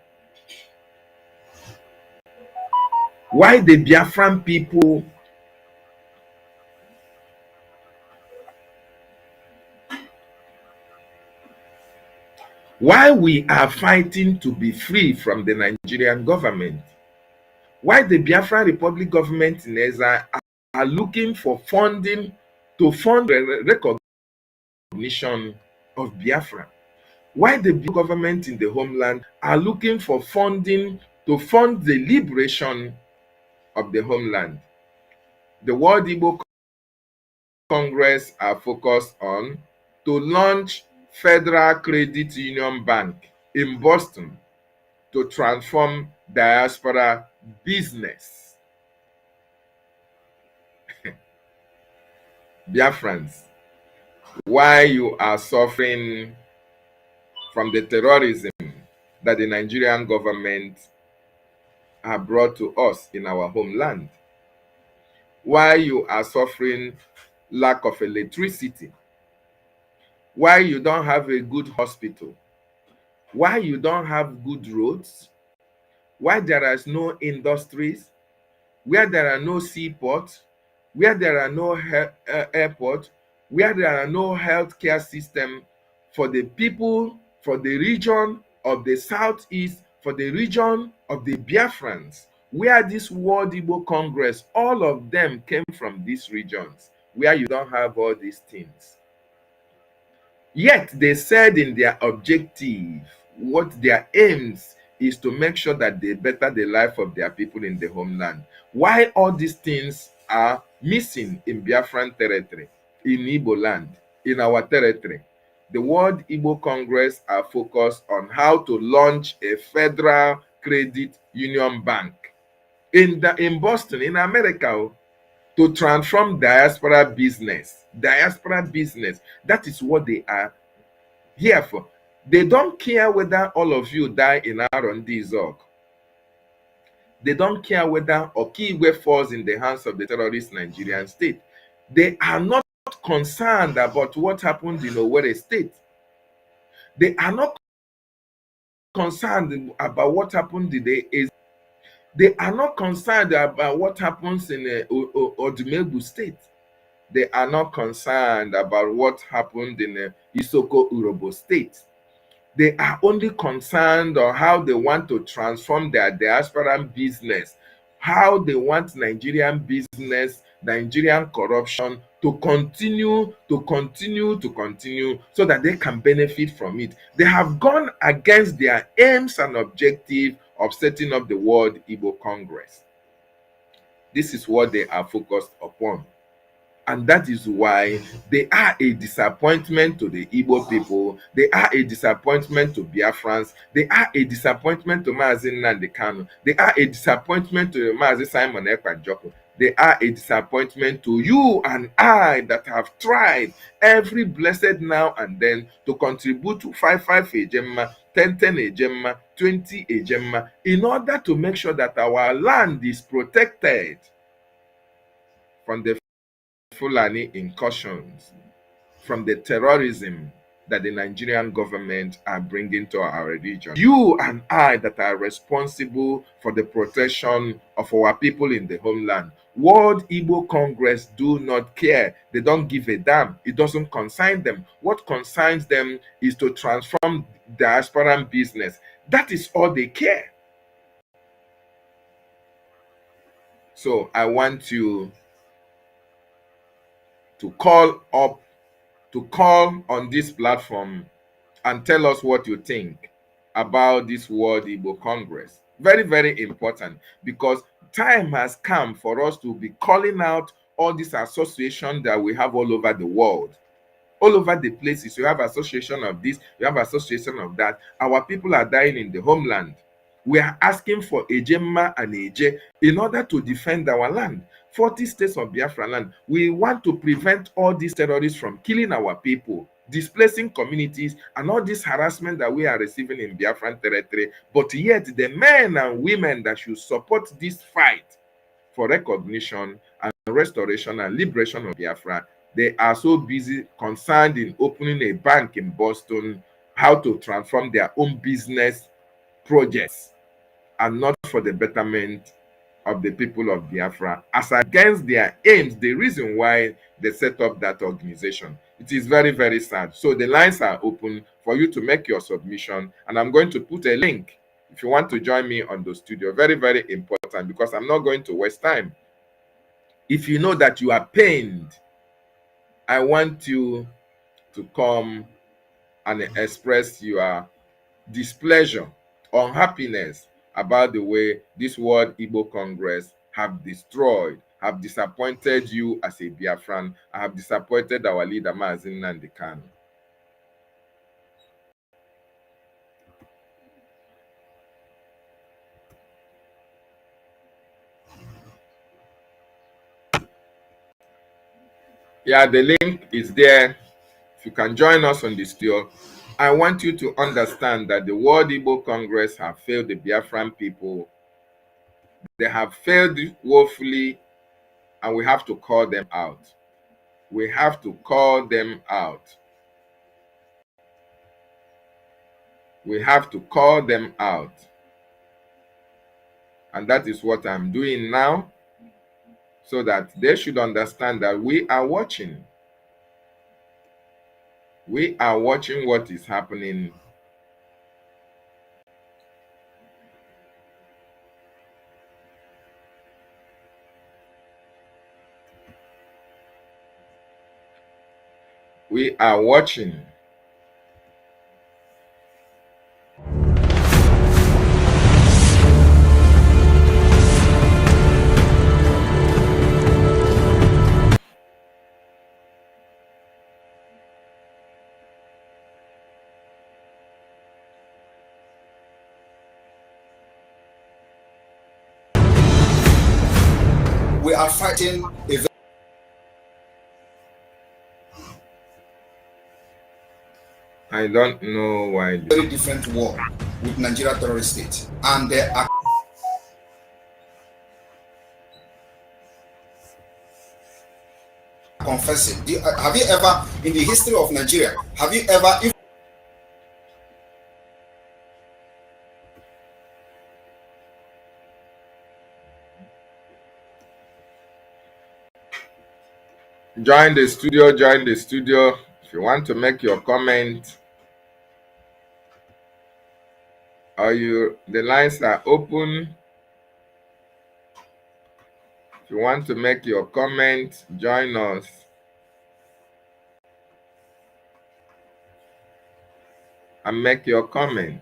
Why the Biafran people why we are fighting to be free from the Nigerian government. Why the Biafran Republic government in exile are looking for funding to fund the recognition of Biafra. Why the government in the homeland are looking for funding to fund the liberation of the homeland. The World Igbo Congress are focused on to launch Federal Credit Union Bank in Boston to transform diaspora business. Biafrans, why you are suffering from the terrorism that the Nigerian government have brought to us in our homeland? Why you are suffering lack of electricity? Why you don't have a good hospital? Why you don't have good roads? Why there is no industries? Where there are no seaports? Where there are no airports? Where there are no healthcare system for the people, for the region of the southeast, for the region of the Biafrans, where this World Igbo Congress, all of them came from these regions, where you don't have all these things. Yet they said in their objective, what their aims is to make sure that they better the life of their people in the homeland. Why all these things are missing in Biafran territory, in Igbo land, in our territory? The World Igbo Congress are focused on how to launch a federal credit union bank in Boston, in America, to transform diaspora business. Diaspora business. That is what they are here for. They don't care whether all of you die in R&D Zog. They don't care whether Okigwe falls in the hands of the terrorist Nigerian state. They are not concerned about what happened in Owerri state. They are not concerned about what happened in the They are not concerned about what happens in Odumegwu state. They are not concerned about what happened in Isoko Urobo state. They are only concerned on how they want to transform their diaspora business, how they want Nigerian business, Nigerian corruption to continue, so that they can benefit from it. They have gone against their aims and objectives of setting up the World Igbo Congress. This is what they are focused upon. And that is why they are a disappointment to the Igbo people. They are a disappointment to Biafrans. They are a disappointment to Mazi Nnamdi Kanu. They are a disappointment to Mazi Simon Ekpa Joko. They are a disappointment to you and I that have tried every blessed now and then to contribute to 5 ejemma, 10 ejemma, 20 ejemma, in order to make sure that our land is protected from the Fulani incursions, from the terrorism that the Nigerian government are bringing to our region. You and I that are responsible for the protection of our people in the homeland. World Igbo Congress do not care. They don't give a damn. It doesn't concern them. What concerns them is to transform diaspora business. That is all they care. So I want you to call on this platform and tell us what you think about this World Igbo Congress. Very, very important, because time has come for us to be calling out all these associations that we have all over the world. All over the places, you have association of this, you have association of that. Our people are dying in the homeland. We are asking for Ejemma and Eje in order to defend our land. 40 states of Biafra land. We want to prevent all these terrorists from killing our people, displacing communities, and all this harassment that we are receiving in Biafran territory. But yet the men and women that should support this fight for recognition and restoration and liberation of Biafra, they are so busy concerned in opening a bank in Boston, how to transform their own business projects, and not for the betterment of the people of Biafra, as against their aims, the reason why they set up that organization. It is very, very sad. So the lines are open for you to make your submission, and I'm going to put a link if you want to join me on the studio. Very, very important, because I'm not going to waste time. If you know that you are pained, I want you to come and express your displeasure, unhappiness about the way this World Igbo Congress have destroyed, have disappointed you as a Biafran, and have disappointed our leader, Mazi Nnamdi Kanu. Yeah, the link is there. If you can join us on the studio, I want you to understand that the World Igbo Congress have failed the Biafran people. They have failed woefully, and we have to call them out. We have to call them out. We have to call them out. And that is what I'm doing now, so that they should understand that we are watching. We are watching what is happening. We are watching. we are fighting a I don't know why. very different war with Nigeria terrorist state, and they are confessing. Have you ever, in the history of Nigeria, have you ever, Join the studio, join the studio. If you want to make your comment, or the lines are open. If you want to make your comment, join us. And make your comment.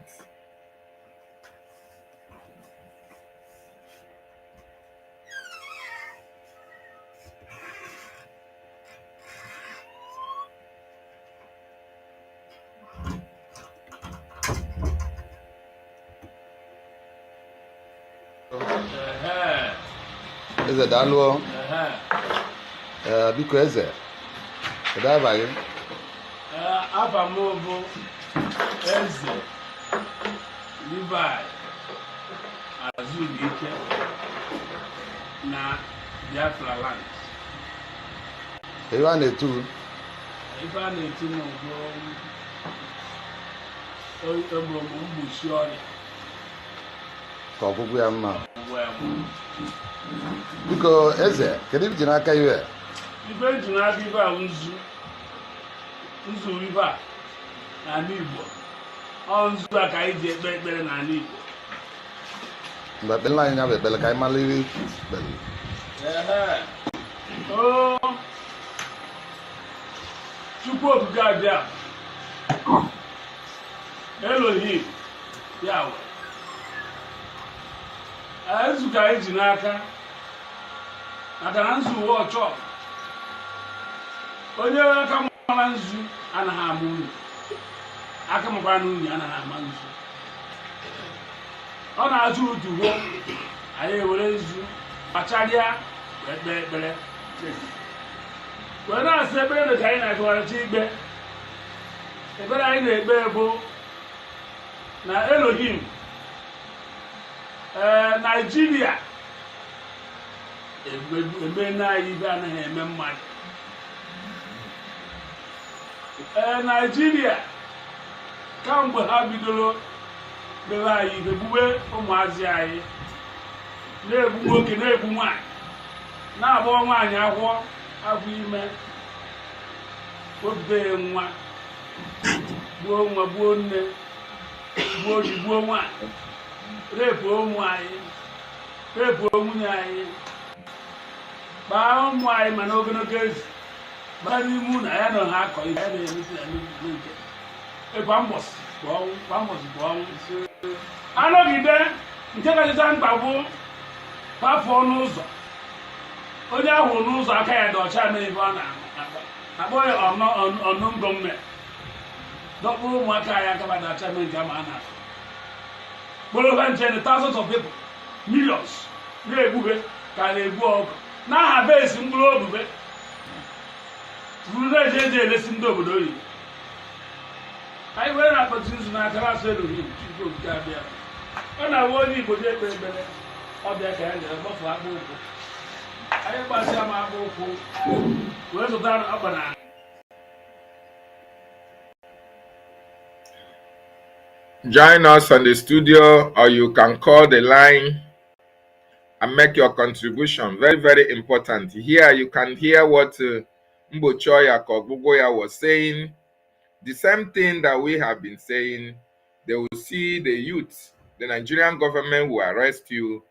Eze daalụ. Biko eze. Kedu aba gị? Aba m bụ Eze Levi Azulike na Biafra land. Ebe a na-etu? Ebe a na-etu n'ụgbọ mgbochi ọrịa. Ka ọgwụgwụ ya mma. Biko eze, kedu ibe ji n'aka iwe? Ibe ji n'aka ibe a nzu ibe a n'ala Igbo. Ọ nzu a ka anyị ji ekpe ekpere n'ala Igbo. Mgbe ekpere anyị ya bụ ekpere ka anyị maliri ekpere. Chukwu okike abịa. Elohim ya wee. Nzu ka anyị ji n'aka maka na nzu uwe ọchọ onye aka mara nzu anaghị ama unyi, aka makwara na unyi anaghị ama nzu. Ọ na-atụ utubo anyị ewere nzu kpacharịa wee kpee ekpere wee na-asị ekpere dị ka anyị na-agụgharịcha ikpe. Ekpere anyị na-ekpe bụ na Elohim Nigeria eme anyị ibe anaghị eme mmadụ. Nigeria kamgbe ha bidoro mere anyị ibe gbube ụmụazị anyị, na-egbu nwoke na-egbu nwaanyị, na-agba nwaanyị agwọ ime, wepụta ya nwa, gbuo nne, gbuo di, gbuo nwaanyị, repu ụmụ anyị, repu nwunye anyị, gbaa ụmụ anyị ma n'ogologo ezi, gbaa n'ime ụlọ ya na ha akọ ihe ya na-emesi na nke ịkwa mbọsị bụ ọnwụ. Anọgide nke kachacha mkpa bụ pafụọ n'ụzọ. Onye ahụ n'ụzọ aka ya dị ọcha na ebe ọ na-akpọ ya ọnụ gọọmenti, dọkpụrụ ụmụaka ya aka dị ọcha mee nke ama a na-afụ. Kpọrọ ha nche thousands of people, millions, na-egbube ka na-egbu ọgụ n'aha besi mkpụrụ obube bụrụ na-eji eji elesi ndị obodo oyibo. Anyị were na-akpọchi nzu n'aka na-asụ Elohim Chukwu okike abịa. Ọ na-awụ onye Igbo ji ekpe ekpere ọbịa ka ya jere gbafu akpa ụkwụ. Anyị gbasịa m akpa ụkwụ wee zụta ọkpa na Join us on the studio, or you can call the line and make your contribution. Very, very important. Here you can hear what Mbochoya Kogbugoya was saying. The same thing that we have been saying. They will see the youth. The Nigerian government will arrest you.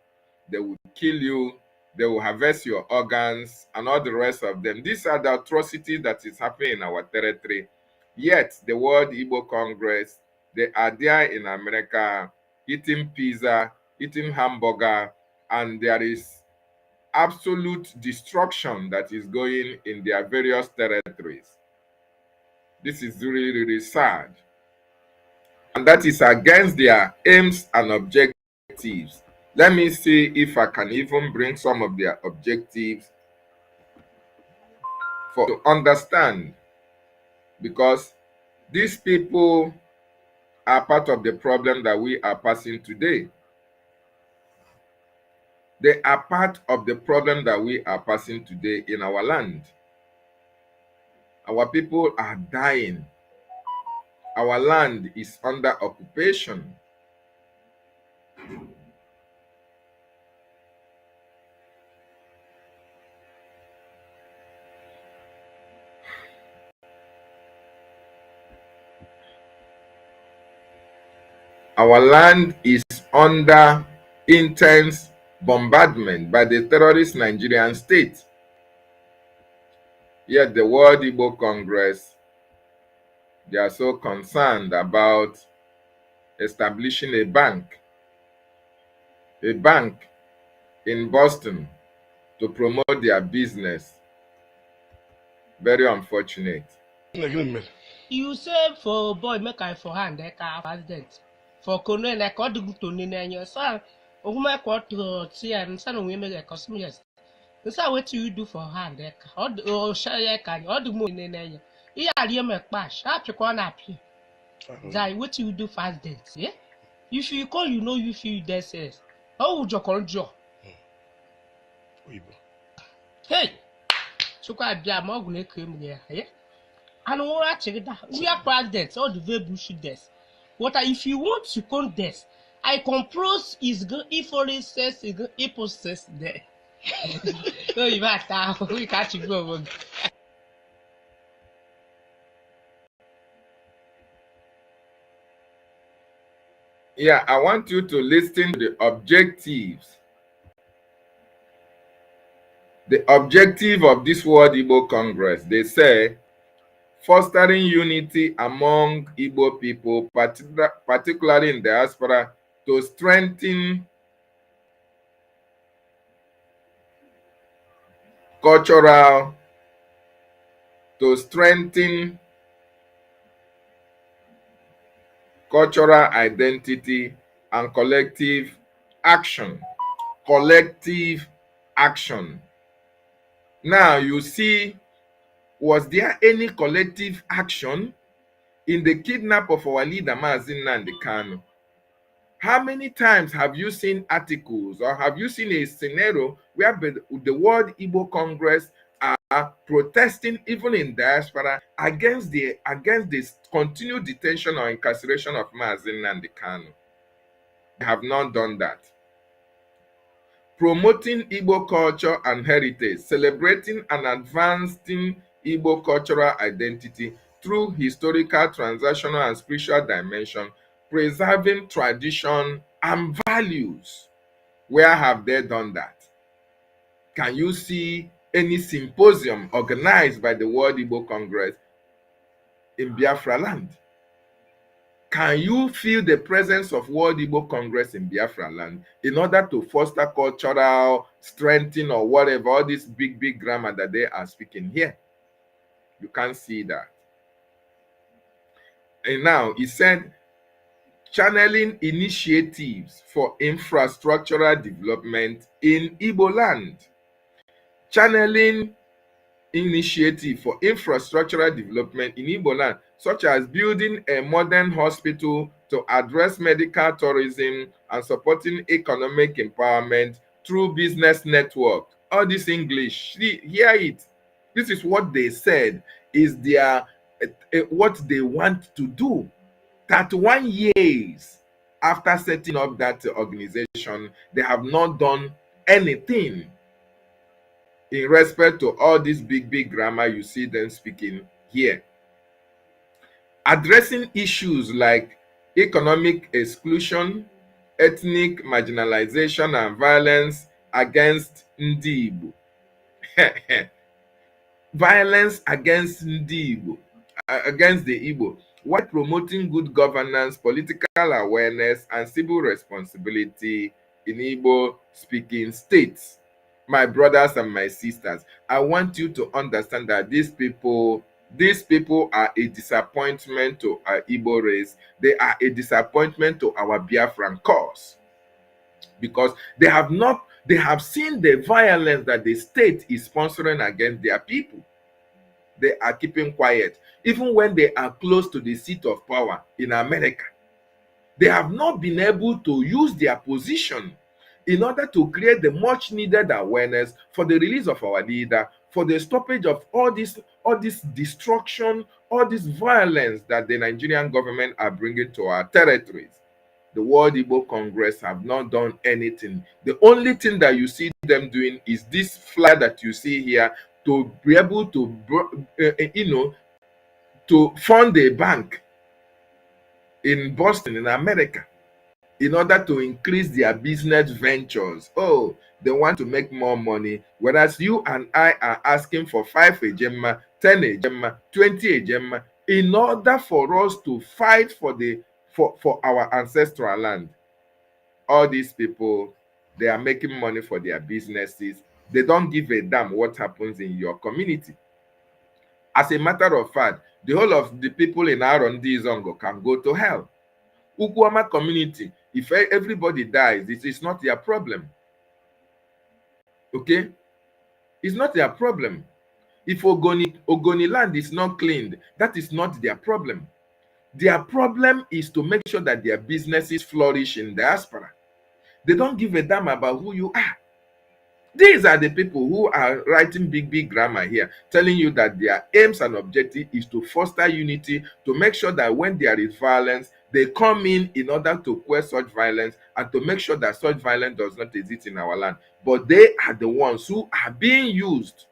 They will kill you. They will harvest your organs and all the rest of them. These are the atrocities that is happening in our territory. Yet the World Igbo Congress, they are there in America eating pizza, eating hamburger, and there is absolute destruction that is going in their various territories. This is really, really sad. And that is against their aims and objectives. Let me see if I can even bring some of their objectives for to understand, because these people are part of the problem that we are passing today. They are part of the problem that we are passing today in our land. Our people are dying. Our land is under occupation. Our land is under intense bombardment by the terrorist Nigerian state. Yet the World Igbo Congress, they are so concerned about establishing a bank in Boston to promote their business. Very unfortunate. You say for boy make I for hand accident. For kono na ko dugu to ni na nyo so ohuma ko to ti an sa no we make cosmos. Nsa what you do for hand o share kan o dugu mo ni na nyo. I ari me pa sha ko na pi. Guy what you do fast dance, yeah? If you call you know you feel this is. How would you call jo? Hey. So quite be a mogul came here, yeah? I know what check that. We are president, all the very bullshit this. What if you want to con this? I compose is good if only says is good if says there. No, you matter. We can't go. Yeah, I want you to listen to the objectives. The objective of this World Igbo Congress, they say, fostering unity among Igbo people, particularly in diaspora, to strengthen cultural identity and collective action. Now, you see, was there any collective action in the kidnap of our leader, MSEN and CANT? How many times have you seen articles or have you seen a scenario where the World Igbo Congress are protesting, even in diaspora, against the continued detention or incarceration of MSEN and CANT? They have not done that. Promoting Igbo culture and heritage, celebrating and advancing Igbo cultural identity through historical, transactional, and spiritual dimension, preserving tradition and values. Where have they done that? Can you see any symposium organized by the World Igbo Congress in Biafra land? Can you feel the presence of World Igbo Congress in Biafra land in order to foster cultural strengthening or whatever, all this big grammar that they are speaking here? You can't see that. And now, he said, channeling initiatives for infrastructural development in Igbo land. Channeling initiative for infrastructural development in Igbo land, such as building a modern hospital to address medical tourism and supporting economic empowerment through business network. All this English, hear it. This is what they said is their what they want to do. 31 years after setting up that organization, they have not done anything in respect to all this big grammar you see them speaking here. Addressing issues like economic exclusion, ethnic marginalization, and violence against Ndi Igbo. Violence against Ndi Igbo, against the Igbo, while promoting good governance, political awareness, and civil responsibility in Igbo-speaking states. My brothers and my sisters, I want you to understand that these people are a disappointment to our Igbo race. They are a disappointment to our Biafran cause. because they have seen the violence that the state is sponsoring against their people. They are keeping quiet. Even when they are close to the seat of power in America, they have not been able to use their position in order to create the much needed awareness for the release of our leader, for the stoppage of all this destruction, all this violence that the Nigerian government are bringing to our territories. The World Igbo Congress have not done anything. The only thing that you see them doing is this flyer that you see here, to be able to, to fund a bank in Boston, in America, in order to increase their business ventures. Oh, they want to make more money, whereas you and I are asking for 5 ejemma, 10 ejemma, 20 ejemma, in order for us to fight for our ancestral land. All these people, they are making money for their businesses. They don't give a damn what happens in your community. As a matter of fact, the whole of the people in Arondi Zongo can go to hell. Ukwama community, if everybody dies, it is not their problem. Okay? It's not their problem. If Ogoni land is not cleaned, that is not their problem. Their problem is to make sure that their businesses flourish in diaspora. They don't give a damn about who you are. These are the people who are writing big grammar here, telling you that their aims and objective is to foster unity, to make sure that when there is violence, they come in order to quell such violence and to make sure that such violence does not exist in our land. But they are the ones who are being used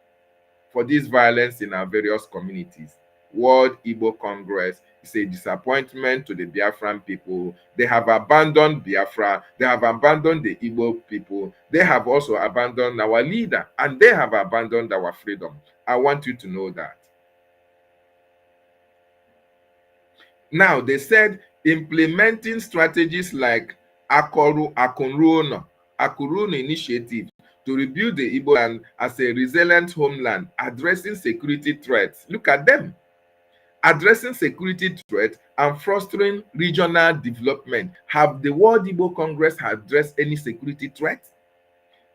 for this violence in our various communities. World Igbo Congress is a disappointment to the Biafran people. They have abandoned Biafra. They have abandoned the Igbo people. They have also abandoned our leader, and they have abandoned our freedom. I want you to know that. Now, they said implementing strategies like Akunruno initiative to rebuild the Igbo land as a resilient homeland, addressing security threats. Look at them. Addressing security threats and fostering regional development. Have the World Igbo Congress addressed any security threats?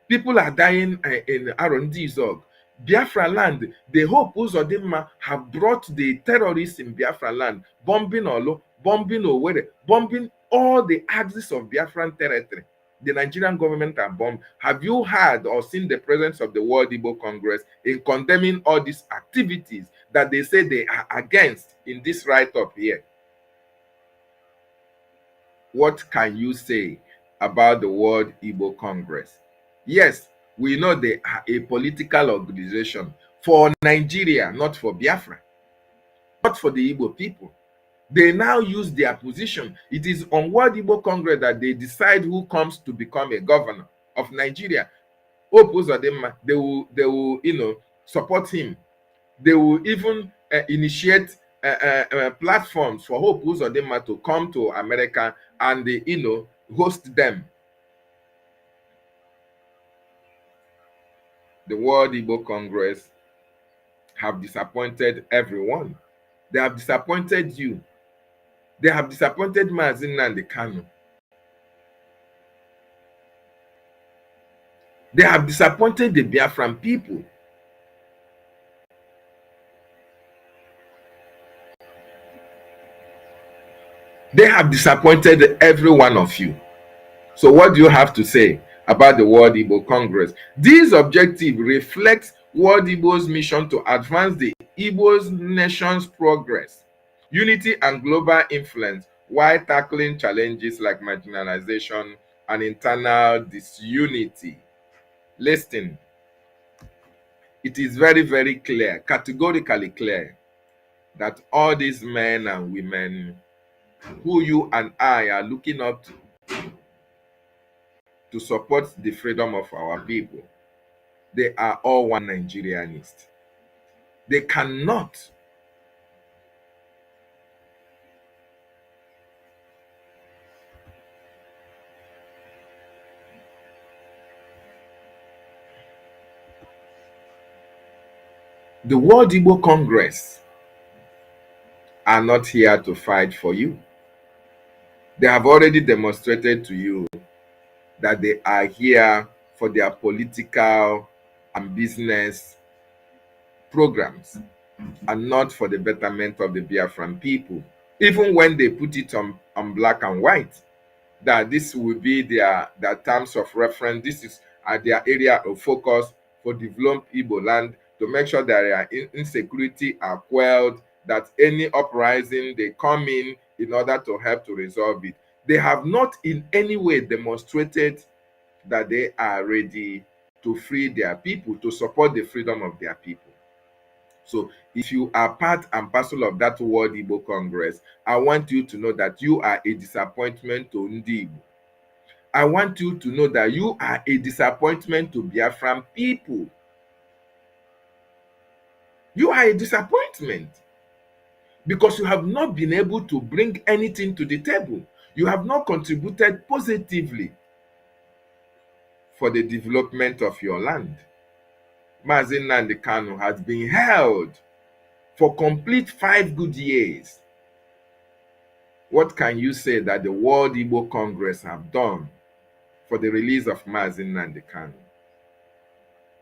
People are dying in R&D Zog. Biafra land, the Hope Uzodinma have brought the terrorists in Biafra land, bombing Olo, bombing Owerri, bombing all the axis of Biafran territory. The Nigerian government are bombed. Have you heard or seen the presence of the World Igbo Congress in condemning all these activities that they say they are against in this write-up here? What can you say about the World Igbo Congress? Yes, we know they are a political organization for Nigeria, not for Biafra, not for the Igbo people. They now use their position. It is on World Igbo Congress that they decide who comes to become a governor of Nigeria. Hope Uzodinma, they will, support him. They will even initiate platforms for Hope Uzodinma to come to America and, host them. The World Igbo Congress have disappointed everyone. They have disappointed you. They have disappointed Mazi Nnamdi Kanu. They have disappointed the Biafran people. They have disappointed every one of you. So what do you have to say about the World Igbo Congress? This objective reflects World Igbo's mission to advance the Igbo's nation's progress, unity, and global influence while tackling challenges like marginalization and internal disunity. Listen, it is very clear, categorically clear, that all these men and women who you and I are looking up to support the freedom of our people, they are all one Nigerianist. They cannot the World Igbo Congress are not here to fight for you. They have already demonstrated to you that they are here for their political and business programs and not for the betterment of the Biafran people. Even when they put it on black and white, that this will be their terms of reference, this is their area of focus for developed Igbo land, to make sure that their insecurity are quelled, that any uprising they come in order to help to resolve it. They have not in any way demonstrated that they are ready to free their people, to support the freedom of their people. So if you are part and parcel of that World Igbo Congress, I want you to know that you are a disappointment to Ndi Igbo. I want you to know that you are a disappointment to Biafran people. You are a disappointment because you have not been able to bring anything to the table. You have not contributed positively for the development of your land. Mazi Nnamdi Kanu has been held for complete 5 good years. What can you say that the World Igbo Congress have done for the release of Mazi Nnamdi Kanu?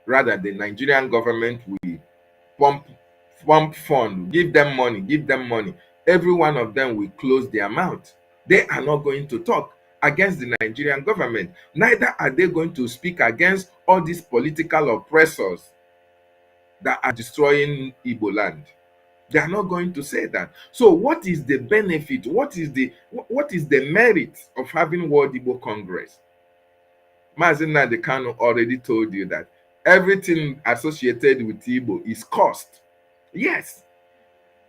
Rather, the Nigerian government will pump fund, give them money. Every one of them will close their mouth. They are not going to talk against the Nigerian government. Neither are they going to speak against all these political oppressors that are destroying Igbo land. They are not going to say that. So what is the benefit? What is the merit of having World Igbo Congress? Mazi Nnamdi Kanu already told you that everything associated with Igbo is cost. Yes.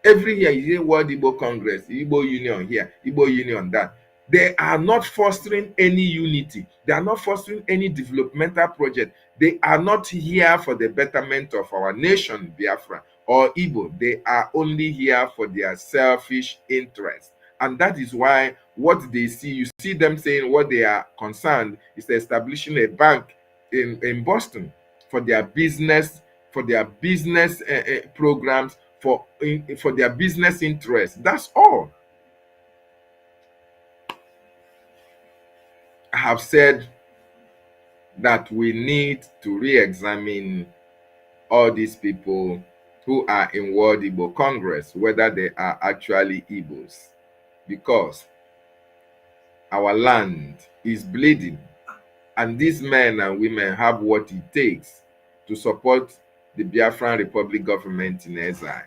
Every year you hear World Igbo Congress, Igbo Union here, Igbo Union that. They are not fostering any unity. They are not fostering any developmental project. They are not here for the betterment of our nation, Biafra or Igbo. They are only here for their selfish interest. And that is why what they see, you see them saying what they are concerned is establishing a bank in Boston for their business, programs, for their business interests. That's all. I have said that we need to re-examine all these people who are in World Igbo Congress, whether they are actually Igbos, because our land is bleeding, and these men and women have what it takes to support the Biafran Republic government in exile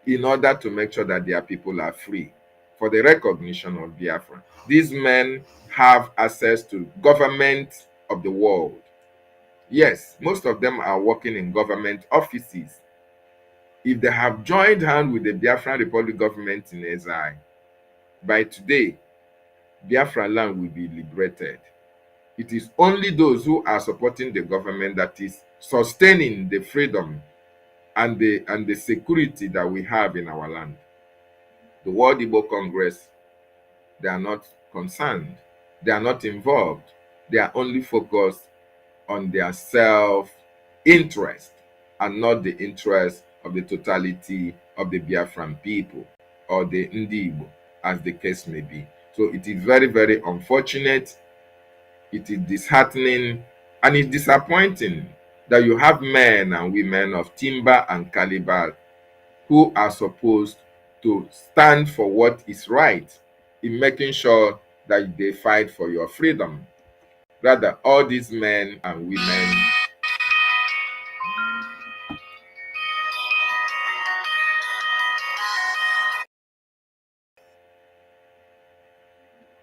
in order to make sure that their people are free for the recognition of Biafra. These men have access to government of the world. Yes, most of them are working in government offices. If they have joined hands with the Biafran Republic government in exile, by today, Biafra land will be liberated. It is only those who are supporting the government that is sustaining the freedom and the security that we have in our land. The World Igbo Congress, they are not concerned. They are not involved. They are only focused on their self-interest and not the interest of the totality of the Biafran people or the Ndi Igbo, as the case may be. So it is very, very unfortunate. It is disheartening and it's disappointing that you have men and women of timber and caliber who are supposed to stand for what is right in making sure that they fight for your freedom. Rather, all these men and women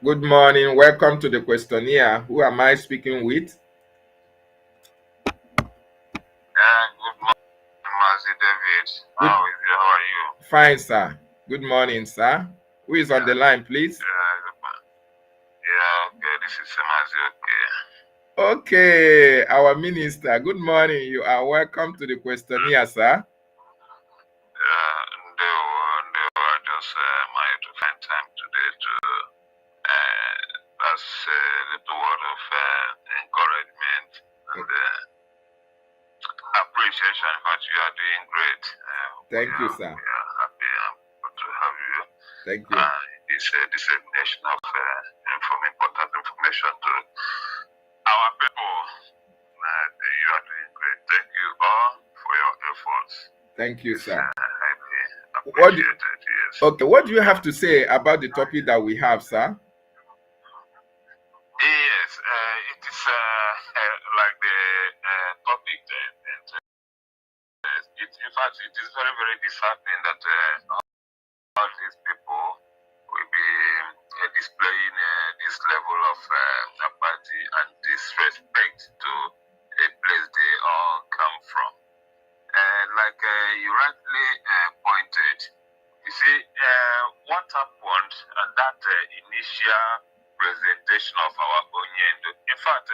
Good morning. Welcome to the questionnaire. Who am I speaking with? Good morning, Mazi David. How are you? Fine, sir. Good morning, sir. Who is on the line, please? Okay. This is Mazi. Okay, our minister. Good morning. You are welcome to the questionnaire, sir. I just managed to find time today to pass a little word of encouragement and appreciation because you are doing great. Thank you, sir. We are happy to have you. Thank you. This dissemination of important information to response. Thank you, sir. Highly What do, appreciated, yes. okay, what do you have to say about the topic that we have, sir? Yes, it is like the topic. In fact, it is very, very disheartening that all these people will be displaying this level of apathy and disrespect to a place they all come from. Like you rightly pointed, you see, what happened at that initial presentation of our Onyendo. In fact,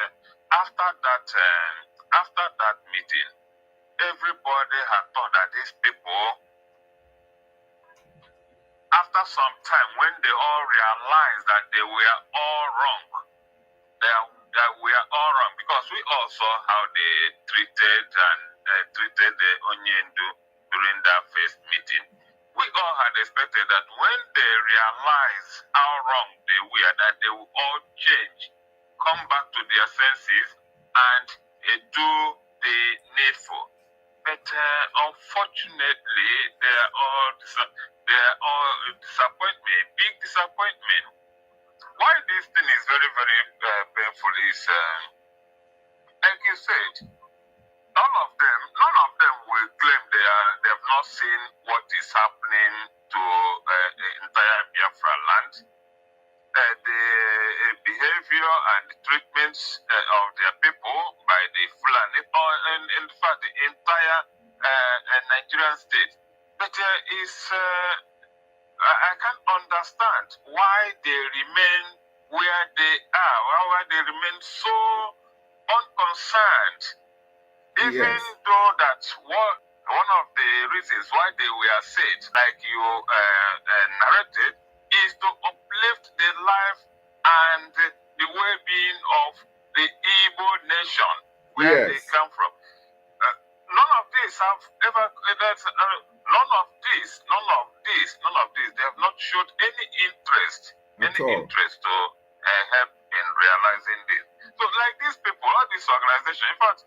after that meeting, everybody had thought that these people, after some time, when they all realized that they were all wrong, that we are all wrong, because we all saw how they treated the Onyendo during that first meeting. We all had expected that when they realize how wrong they were, that they will all change, come back to their senses, and do the needful. But unfortunately, they are all disappointment, big disappointment. Why this thing is very, very painful is, like you said, none of them will claim they have not seen what is happening to the entire Biafra land. The behavior and the treatments of their people by the Fulani, and in fact the entire Nigerian state. But I can't understand why they remain where they are, why they remain so unconcerned. Even though that's one of the reasons why they were said, like you narrated, is to uplift the life and the well-being of the Igbo nation, where they come from. None of this have ever, none of this, they have not showed any interest to help in realizing this. So like these people, all these organizations, in fact,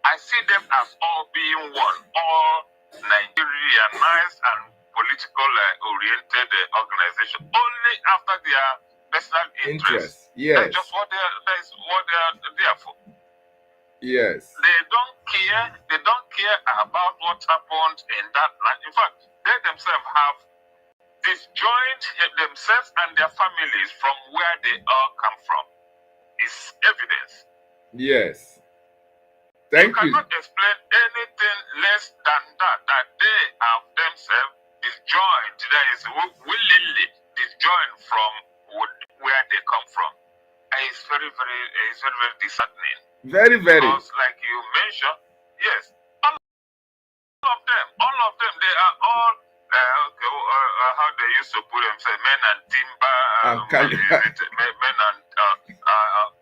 I see them as all being one, all Nigerianized and political oriented organization, only after their personal interest. Yes. That's just what they are there for. Yes. They don't care about what happened in that land. In fact, they themselves have disjoined themselves and their families from where they all come from. It's evidence. Yes. Thank you. You cannot explain anything less than that they have themselves disjoined. That is willingly disjoined from where they come from. And it's very, very disheartening. Very. Because like you mentioned, yes, all of them, they are all how they used to put themselves, men and timber, men and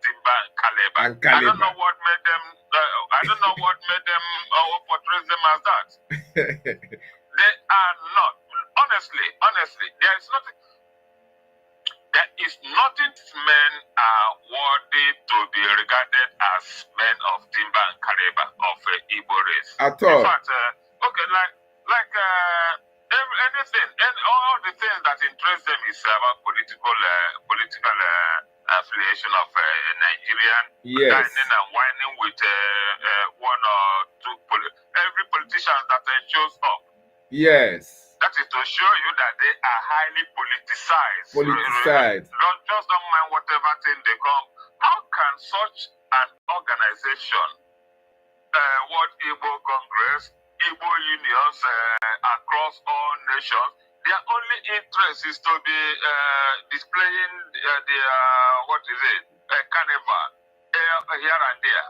timber and caliber. I don't know what made them portray them as that. They are not. Honestly, there is nothing men are worthy to be regarded as men of timber and caliber of Igbo race. At all. In fact, anything and all the things that interest them is about political affiliation of Nigerian, dining and whining with one or two every politician that shows up. Yes. That is to show you that they are highly politicized. Just don't mind whatever thing they come. How can such an organization, World Igbo Congress, Igbo unions across all nations, their only interest is to be displaying carnival here and there.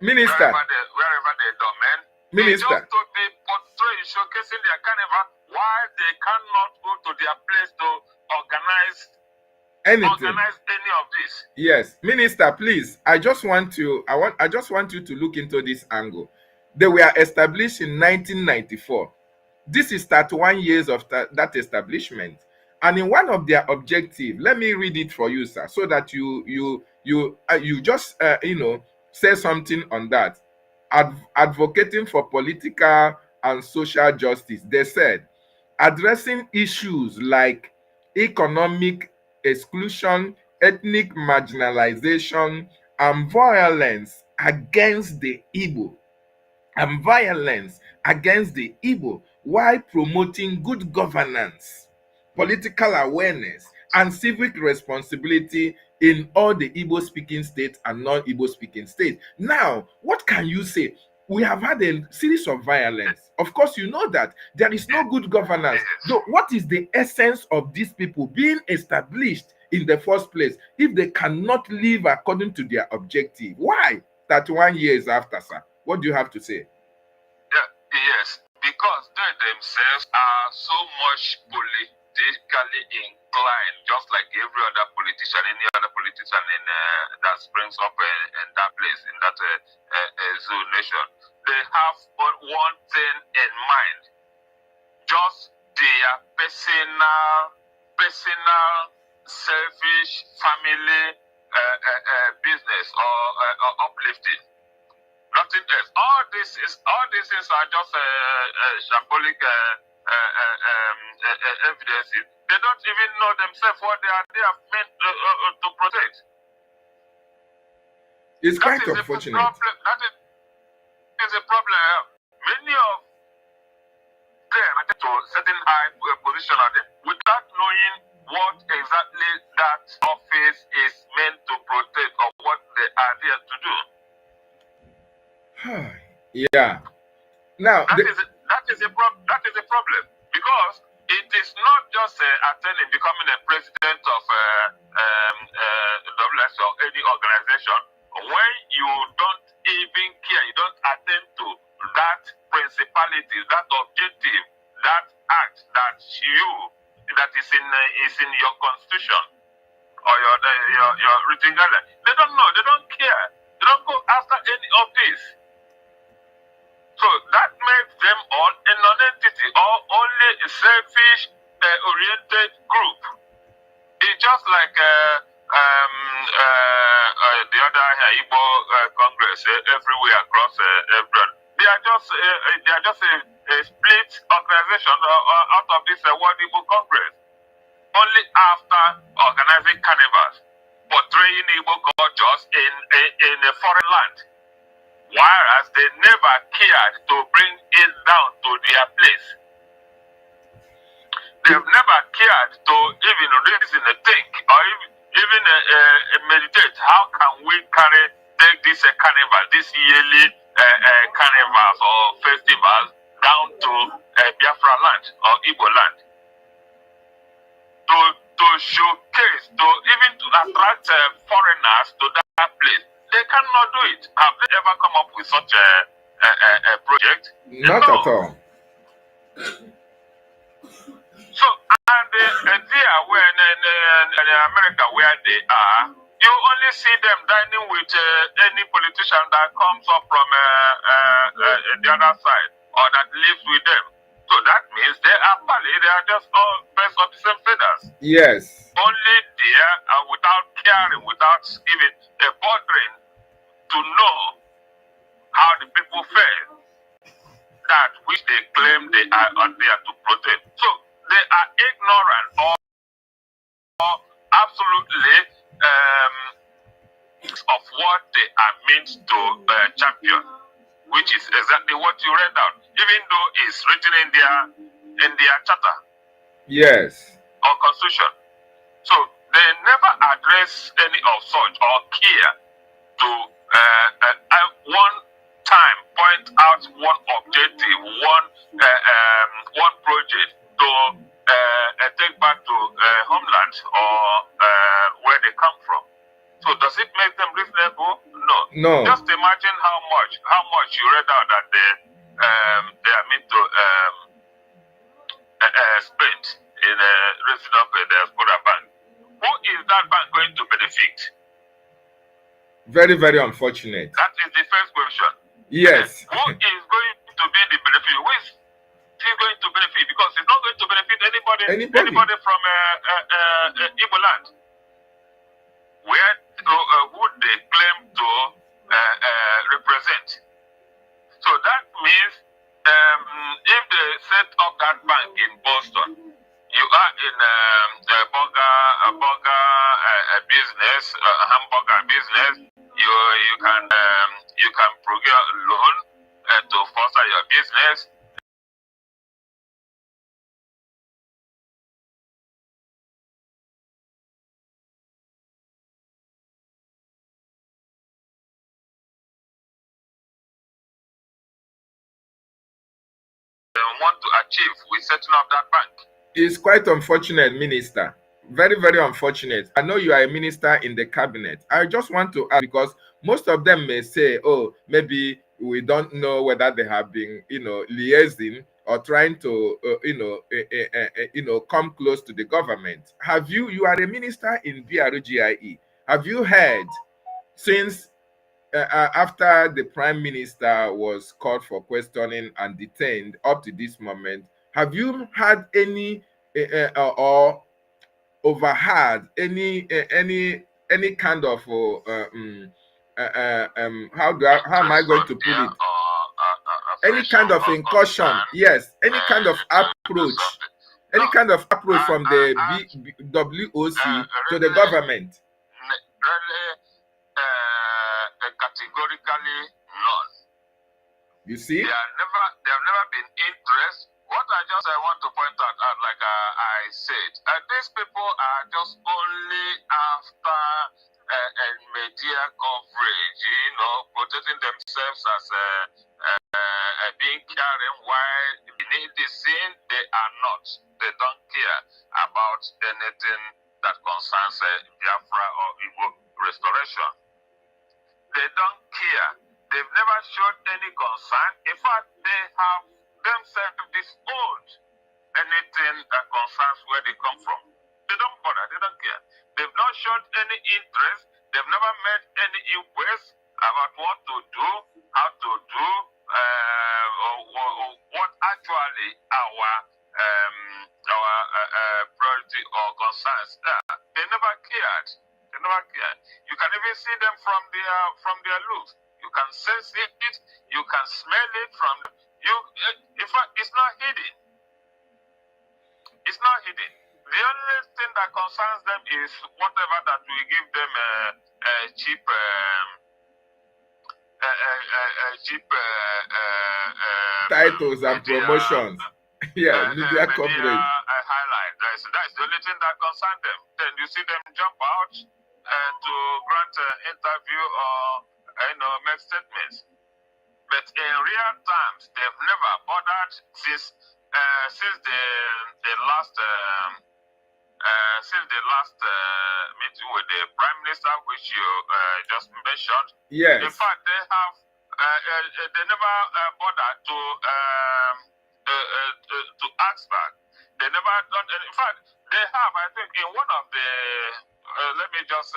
Minister. Wherever they domain. Minister. Just to be portraying, showcasing their carnival, why they cannot go to their place to organize any of this. Yes, Minister, please. I just want you to look into this angle. They were established in 1994. This is 31 years of that establishment. And in one of their objectives, let me read it for you, sir, so that you just say something on that. advocating for political and social justice. They said, addressing issues like economic exclusion, ethnic marginalization, and violence against the Igbo, while promoting good governance, political awareness, and civic responsibility in all the Igbo-speaking states and non-Igbo-speaking states. Now, what can you say? We have had a series of violence. Of course, you know that there is no good governance. So what is the essence of these people being established in the first place if they cannot live according to their objective? Why? 31 years after, sir. What do you have to say? Yes, because they themselves are so much politically inclined, just like every other politician, any other politician that springs up in that place, in that zone nation. They have but one thing in mind, just their personal, selfish, family business or uplifting. Nothing else. All these things are just symbolic evidences. They don't even know themselves what they are meant to protect. It's quite unfortunate. That is a problem. Many of them are to certain high position of them without knowing what exactly that office is meant to protect or what they are there to do. Yeah. Now that is a problem, because it is not just attending, becoming a president of WS or any organization when you don't even care, you don't attend to that principality, that objective, that act that is in your constitution or your written guideline. They don't know, they don't care, they don't go after any of this. So that makes them all a non-entity or only a selfish-oriented group. It's just like the other Igbo Congress everywhere across everyone. They are just a split organization out of this World Igbo Congress. Only after organizing carnivals, portraying Igbo cultures in a foreign land. Whereas they never cared to bring it down to their place. They've never cared to even reason and think or even meditate. How can we take this carnival, this yearly carnivals or festivals down to Biafra land or Igbo land? To showcase, even to attract foreigners to that place. They cannot do it. Have they ever come up with such a project? Not at all. So, and there, when in America, where they are, you only see them dining with any politician that comes up from the other side or that lives with them. So that means they are pally. They are just all birds of the same feathers. Yes. Only there, without caring, without even bothering to know how the people feel, that which they claim they are out there to protect. So they are ignorant or absolutely of what they are meant to champion, which is exactly what you read out, even though it's written in their charter. Yes. Or constitution. So they never address any of such or care to one time point out one objective, one project to take back to homeland or where they come from. So does it make them reasonable? No. No. Just imagine how much you read out that they are meant to spend in raising up the diaspora bank. Who is that bank going to benefit? Very, very unfortunate. That is the first question. Yes. Who is going to be the benefit? Who is going to benefit? Because it's not going to benefit anybody from Igbo land, where who they claim to represent. that bank in Boston. You are in a burger business, hamburger business. You can procure a loan to foster your business. Want to achieve with setting up that bank. It's quite unfortunate, Minister. Very, very unfortunate. I know you are a minister in the cabinet. I just want to ask, because most of them may say, oh, maybe we don't know whether they have been, liaising or trying to, come close to the government. Have you are a minister in BRGIE. Have you heard since after the prime minister was called for questioning and detained up to this moment, have you had any or overheard any kind of how am I going to put it? Any kind of incursion, yes, any kind of approach, from the WOC to the government? Categorically none. You see, they have never been interest. What I want to point out, like I said, these people are just only after media coverage, protecting themselves as being caring, while beneath the scene they are not. They don't care about anything that concerns Biafra or Igbo restoration. They don't care. They've never showed any concern. In fact, they have themselves disowned anything that concerns where they come from. They don't bother. They don't care. They've not shown any interest. They've never made any inquest about what to do, how to do, what actually our priority or concerns are. They never cared. They never care. You can even see them from their looks. You can sense it. You can smell it from you. In fact, it's not hidden. It's not hidden. The only thing that concerns them is whatever that we give them cheap titles and promotions. Media coverage. Highlight. That's the only thing that concerns them. Then you see them jump out to grant an interview or make statements. But in real terms, they've never bothered since the last meeting with the Prime Minister, which you just mentioned. Yes. In fact, they have they never bothered to ask back. They never done. In fact, they have. I think in one of the let me just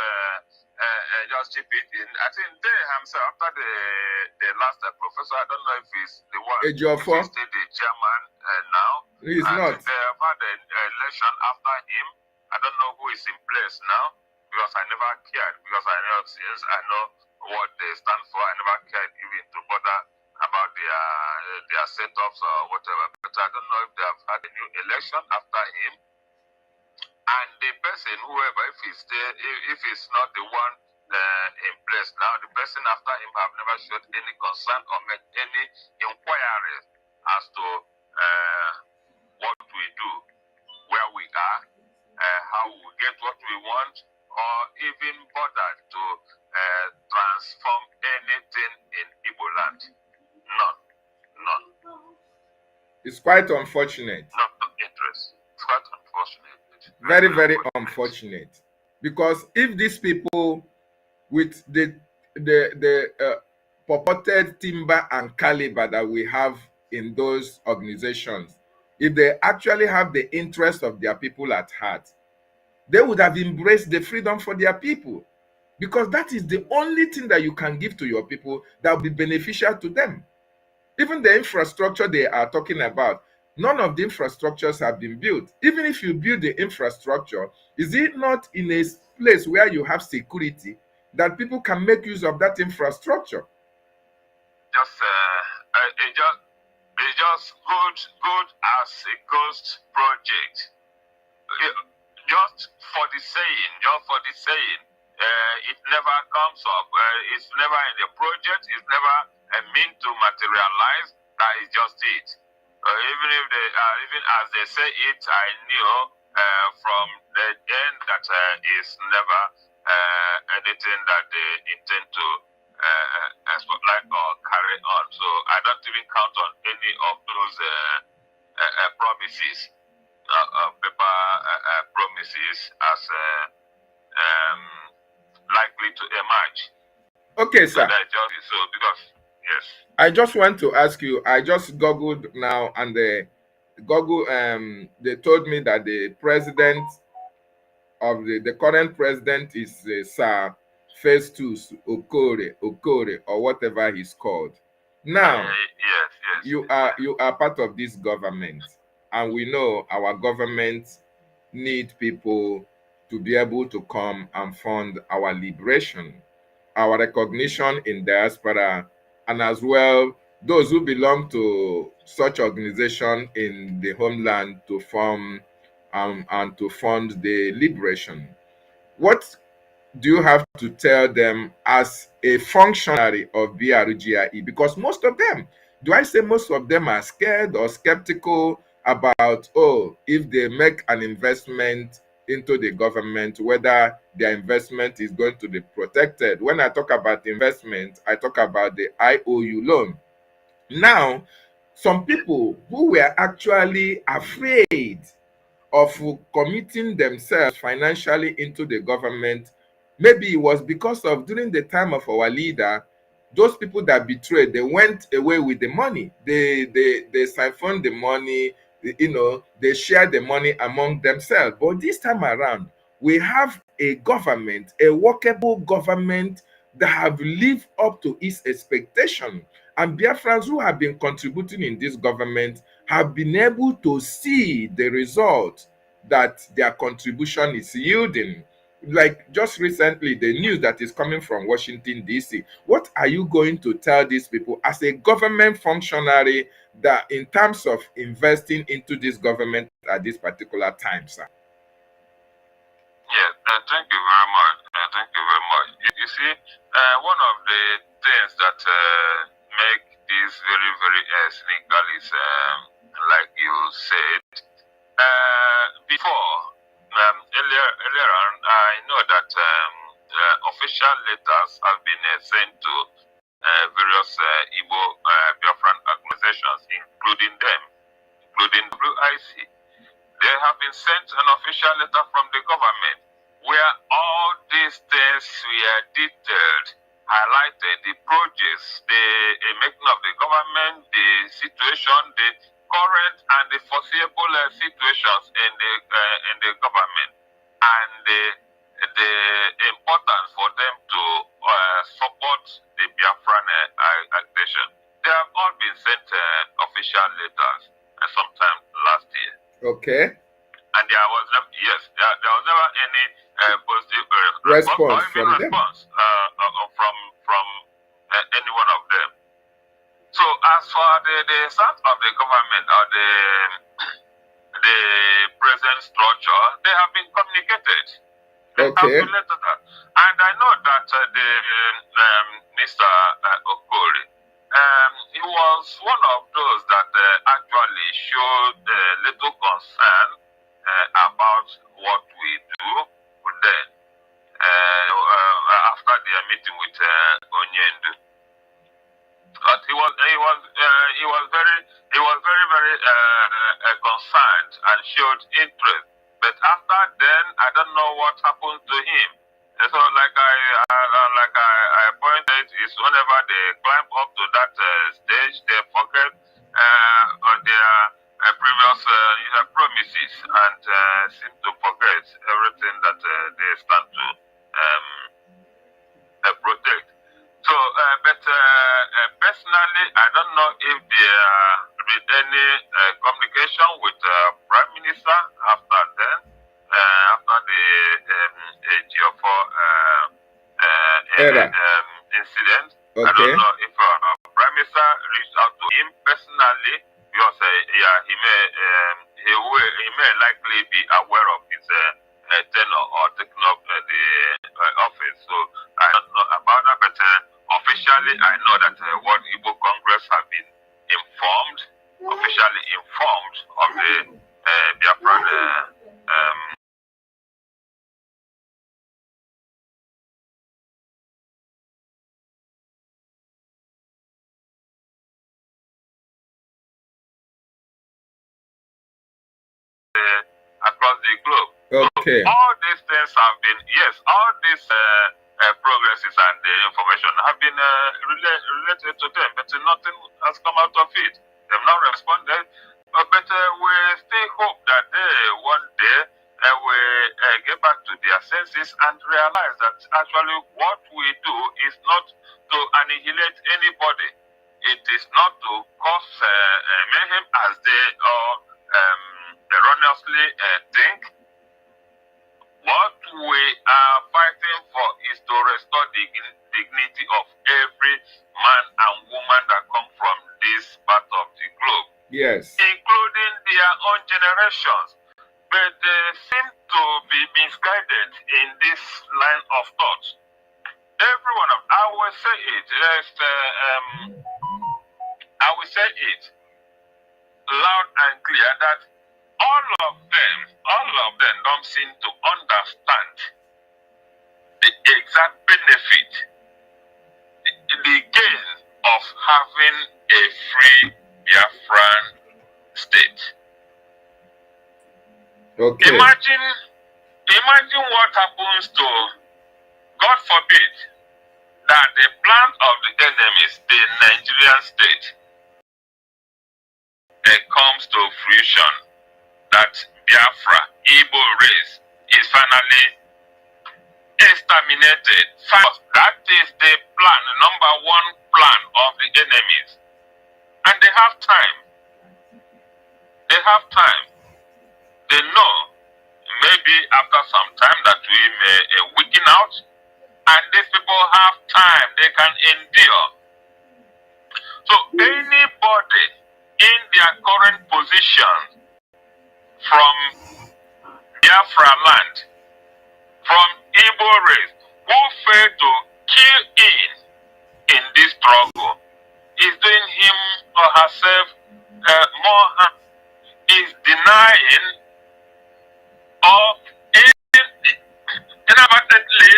chip it in. I think they himself, after the last professor, I don't know if he's the one. If he's still the chairman now. He's not. They have had an election after him. I don't know who is in place now, because I never cared, because I know since I know what they stand for. I never cared even to bother about their setups or whatever. But I don't know if they have had a new election after him. And the person, whoever, if he's not the one in place now, the person after him have never showed any concern or made any inquiry as to what we do, where we are, how we get what we want, or even bother to transform anything in Igbo land. None. It's quite unfortunate. Not of interest. It's quite unfortunate. Very, very unfortunate. Because if these people with the purported timber and caliber that we have in those organizations, if they actually have the interest of their people at heart, they would have embraced the freedom for their people. Because that is the only thing that you can give to your people that will be beneficial to them. Even the infrastructure they are talking about, none of the infrastructures have been built. Even if you build the infrastructure, is it not in a place where you have security that people can make use of that infrastructure? It just as good as a ghost project. Just for the saying, it never comes up. It's never in the project. It's never meant to materialize. That is just it. Even if they, even as they say it, I knew from the end that is never anything that they intend to spotlight or carry on. So I don't even count on any of those promises. Paper promises as likely to emerge. Okay, sir. So because yes, I just want to ask you. I just googled now, and they told me that the president of the current president is Sir Festus Okore, or whatever he's called. Now, yes. you are part of this government, and we know our government need people to be able to come and fund our liberation, our recognition in diaspora, and as well those who belong to such organization in the homeland to form and to fund the liberation. What do you have to tell them as a functionary of BRGIE? Because most of them, do I say most of them are scared or skeptical about, oh, if they make an investment into the government, whether their investment is going to be protected. When I talk about investment, I talk about the IOU loan. Now, some people who were actually afraid of committing themselves financially into the government, maybe it was because of during the time of our leader, those people that betrayed, they went away with the money. They siphoned the money, they shared the money among themselves. But this time around, we have a government, a workable government that have lived up to its expectation. And Biafrans who have been contributing in this government have been able to see the result that their contribution is yielding. Like just recently, the news that is coming from Washington, D.C. What are you going to tell these people as a government functionary that in terms of investing into this government at this particular time, sir? Yes, thank you very much. Thank you very much. You see, one of the things that make this very, very cynical is, like you said, before, earlier on, I know that official letters have been sent to various Igbo Biafran organizations, including WIC. They have been sent an official letter from the government where all these things were detailed, highlighted, the projects, the making of the government, the situation, the current and the foreseeable situations in the government, and the importance for them to support the Biafran agitation. They have all been sent official letters sometime last year. Okay. And there was never any positive response from them. From any one of them. So as for the start of the government or the present structure, they have been communicated. Okay. And I know that the Mr. Okore, he was one of those that actually showed little concern about what we do then after their meeting with Onyendu. But he was very concerned and showed interest. But after then, I don't know what happened to him. And so, like I pointed, is whenever they climb up to that stage, they forget on their previous promises and seem to forget everything that they stand to protect. So, but personally, I don't know if there been any communication with Prime Minister after then, after the G4 incident. Okay. I don't know if Prime Minister reached out to him personally because he may likely be aware of his tenure or taking up the office. So I don't know about that, but officially I know that what Igbo Congress have been officially informed of the Biafran across the globe. Okay. So all these things have been, all these progresses and the information have been related to them, but nothing has come out of it. They've not responded, but we still hope that one day will get back to their senses and realize that actually what we do is not to annihilate anybody. It is not to cause mayhem as they erroneously think. What we are fighting for is to restore the dignity of every man and woman that come from this part of the globe. Yes. Including their own generations. But they seem to be misguided in this line of thought. Everyone, I will say it. I will say it loud and clear that all of them don't seem to understand the exact benefit, the gain of having a free Biafran state. Okay. Imagine what happens to, God forbid, that the plan of the enemies, the Nigerian state, comes to fruition, that Biafra, Igbo race, is finally exterminated. First, that is the plan, the number one plan of the enemies. And they have time. They have time. They know maybe after some time that we may weaken out, and these people have time. They can endure. So anybody in their current position from Biafra land, from Igbo race, who failed to kill in this struggle, is doing him or herself more harm, is denying or inadvertently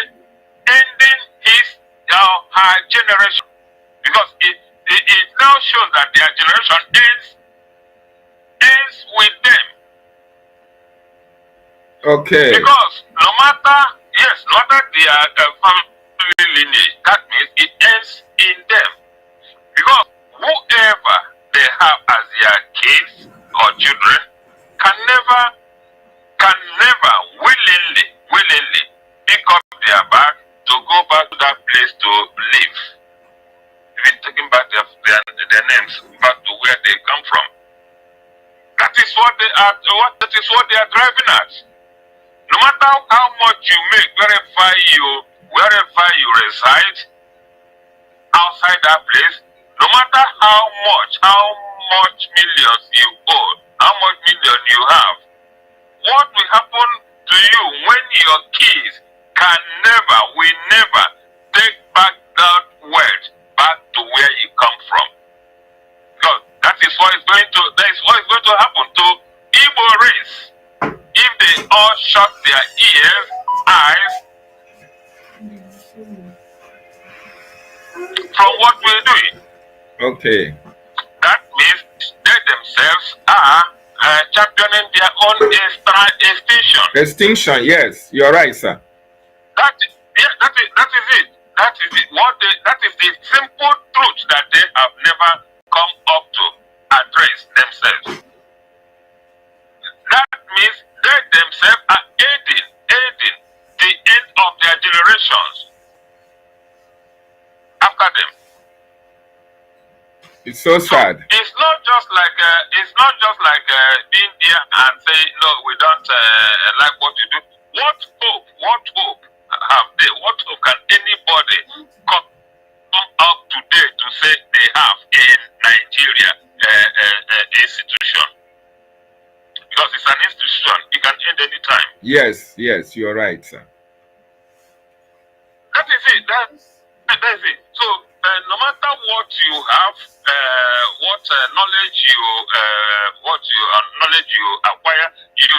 ending his or her generation, because it now shows that their generation ends with them. Okay. Because no matter their family lineage, that means it ends in them. Because whoever they have as their kids or children can never willingly pick up their bag to go back to that place to live. Even taking back their names back to where they come from. That is what they are. That is what they are driving at. No matter how much you make, wherever you reside, outside that place, no matter how much millions you owe, how much million you have, what will happen to you when your kids will never take back that wealth back to where you come from? Because that is what is going to happen to Igbo race. If they all shut their ears, eyes from what we're doing. Okay. That means they themselves are championing their own extinction. Extinction, yes, you're right, sir. That is it. That is the simple truth that they have never come up to address themselves. That means they themselves are aiding the end of their generations after them. It's so sad. It's not just like being there and say, no, we don't like what you do. What hope have they? What hope can anybody come up today to say they have in Nigeria? Is Yes, you're right, sir. That is it. That is it. So no matter what you have, what knowledge you acquire, you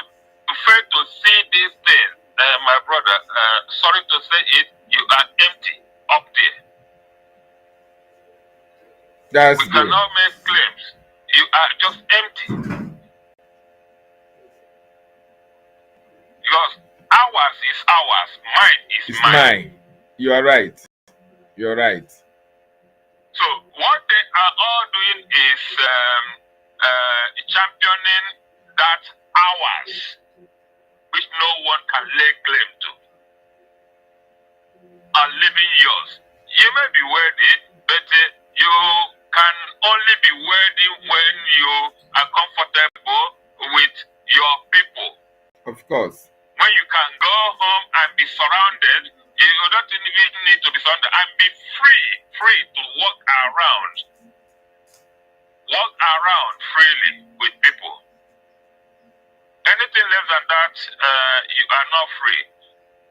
fail to see these things. My brother, sorry to say it, you are empty up there. That's we good. cannot make claims. You are just empty. Because ours is ours, mine is mine. You are right. You're right. So what they are all doing is championing that ours, which no one can lay claim to, and leaving yours. You may be worthy, but you can only be worthy when you are comfortable with your people. Of course. When you can go home and be surrounded, you don't even need to be surrounded, and be free to walk around freely with people. Anything less than that, you are not free.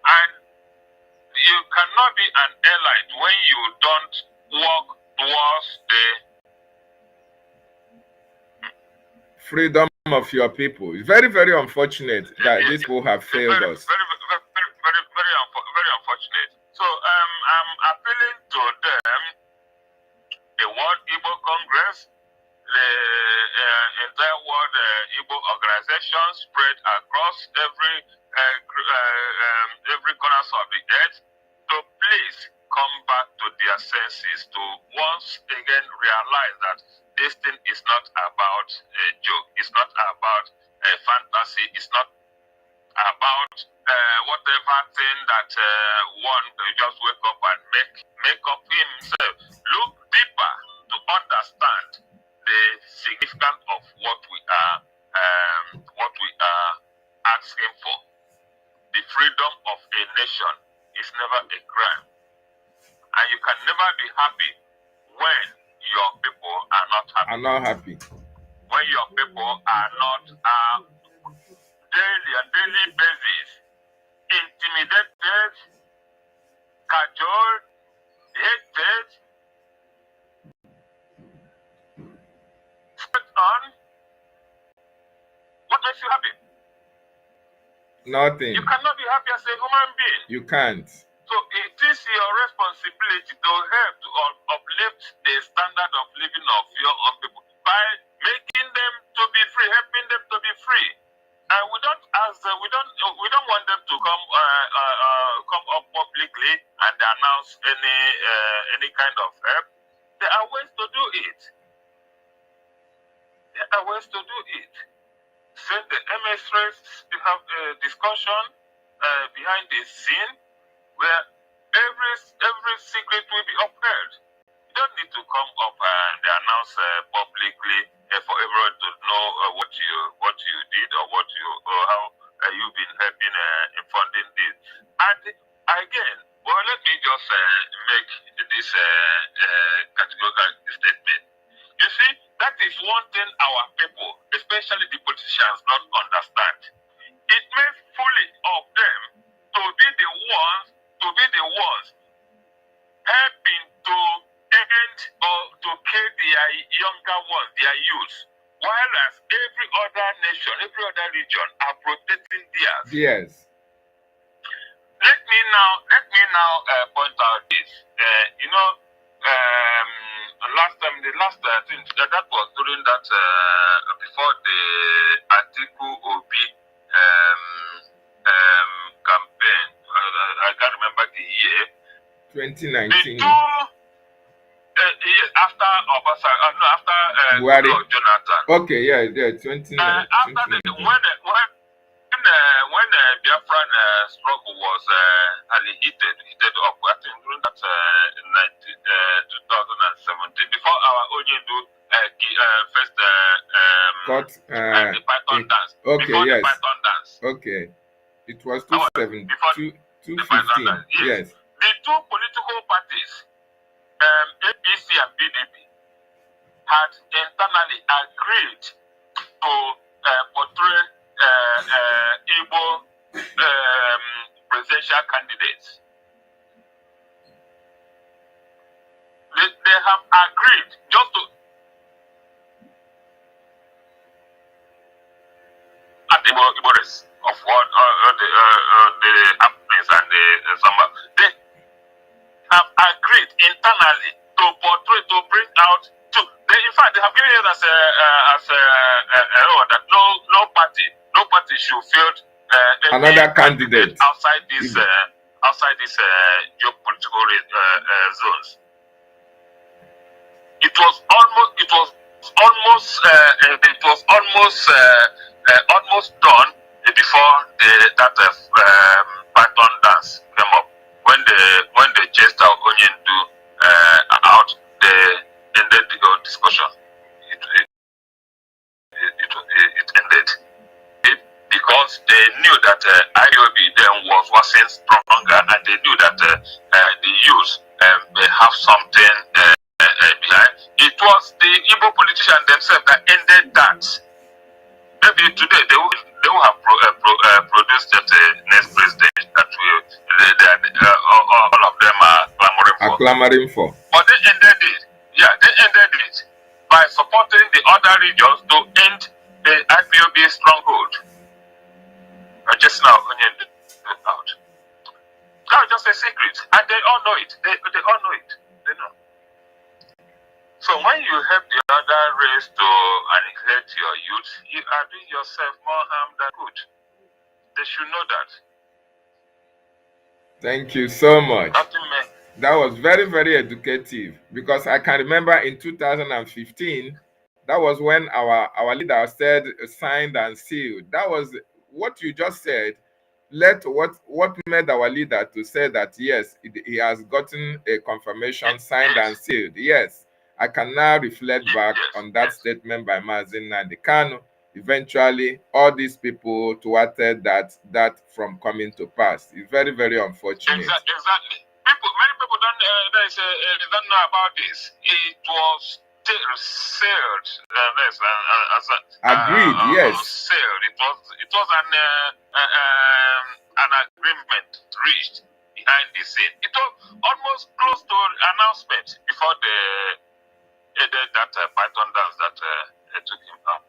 And you cannot be an elite when you don't walk towards the freedom of your people. It's very, very unfortunate that these people have failed us. Very unfortunate. So I'm appealing to them, the World Igbo Congress, the entire World Igbo organization spread across every corner of the earth, to please come back to their senses, to once again realize that this thing is not about a joke, it's not about a fantasy, it's not about whatever thing that one just wake up and make up himself. Look deeper to understand the significance of what we are asking for. The freedom of a nation is never a crime, and you can never be happy when your people are not happy. When your people are not daily basis intimidated, cajoled, hated, spit on. What makes you happy? Nothing. You cannot be happy as a human being. You can't. So it is your responsibility to help to uplift the standard of living of your own people by making them to be free, helping them to be free. And we don't want them to come up publicly and announce any kind of help. There are ways to do it. Send the MSEN to have a discussion behind the scene where every secret will be upheld. You don't need to come up and announce publicly for everyone to know what you did or how you've been helping in funding this. And again, well, let me just make this categorical statement. You see, that is one thing our people, especially the politicians, don't understand. It may fully of them to be the ones helping to end or to kill their younger ones, their youth, while as every other nation, every other region are protecting theirs. Yes. Let me now point out this. Last thing that was during that before the Atiku Obi campaign. I can't remember the year. 2019. After Buhari. Jonathan. Okay, yeah, 2019. When Biafran struggle was heated up, I think during that 2017, before our Onyedu first the Python dance. Okay, before yes. The Python dance. Okay, it was 2015. Yes. The two political parties, APC and PDP, had internally agreed to portray Igbo presidential candidates. They have agreed just to at the borders of what the happenings and the summer. They have agreed internally to portray, to bring out. In fact, they have given it as a that no party should field another candidate outside this geopolitical zones. It was almost done before that Python dance came up. When they chased out Onion out, they ended the whole discussion. It ended. Because they knew that IOB then wasn't stronger, and they knew that the youth may have something behind. It was the Igbo politicians themselves that ended that. Maybe today they will have produced that next president that all of them are clamoring for. But they ended it. Yeah, they ended it by supporting the other regions to end the IPOB stronghold. Just now, Onion out. That was just a secret, and they all know it. They all know it. They know. So when you help the other race to annihilate your youth, you are doing yourself more harm than good. They should know that. Thank you so much. That was very, very educative, because I can remember in 2015, that was when our leader said signed and sealed. That was what you just said. What made our leader to say that yes, he has gotten a confirmation signed and sealed. Yes, I can now reflect back on that statement by MSEN and the CANT. Eventually, all these people thwarted that from coming to pass. It's very, very unfortunate. Exactly. Many people don't know about this. It was sealed. Agreed. Yes. Sealed. It was an agreement reached behind the scene. It was almost close to announcement before that Python dance that took him out.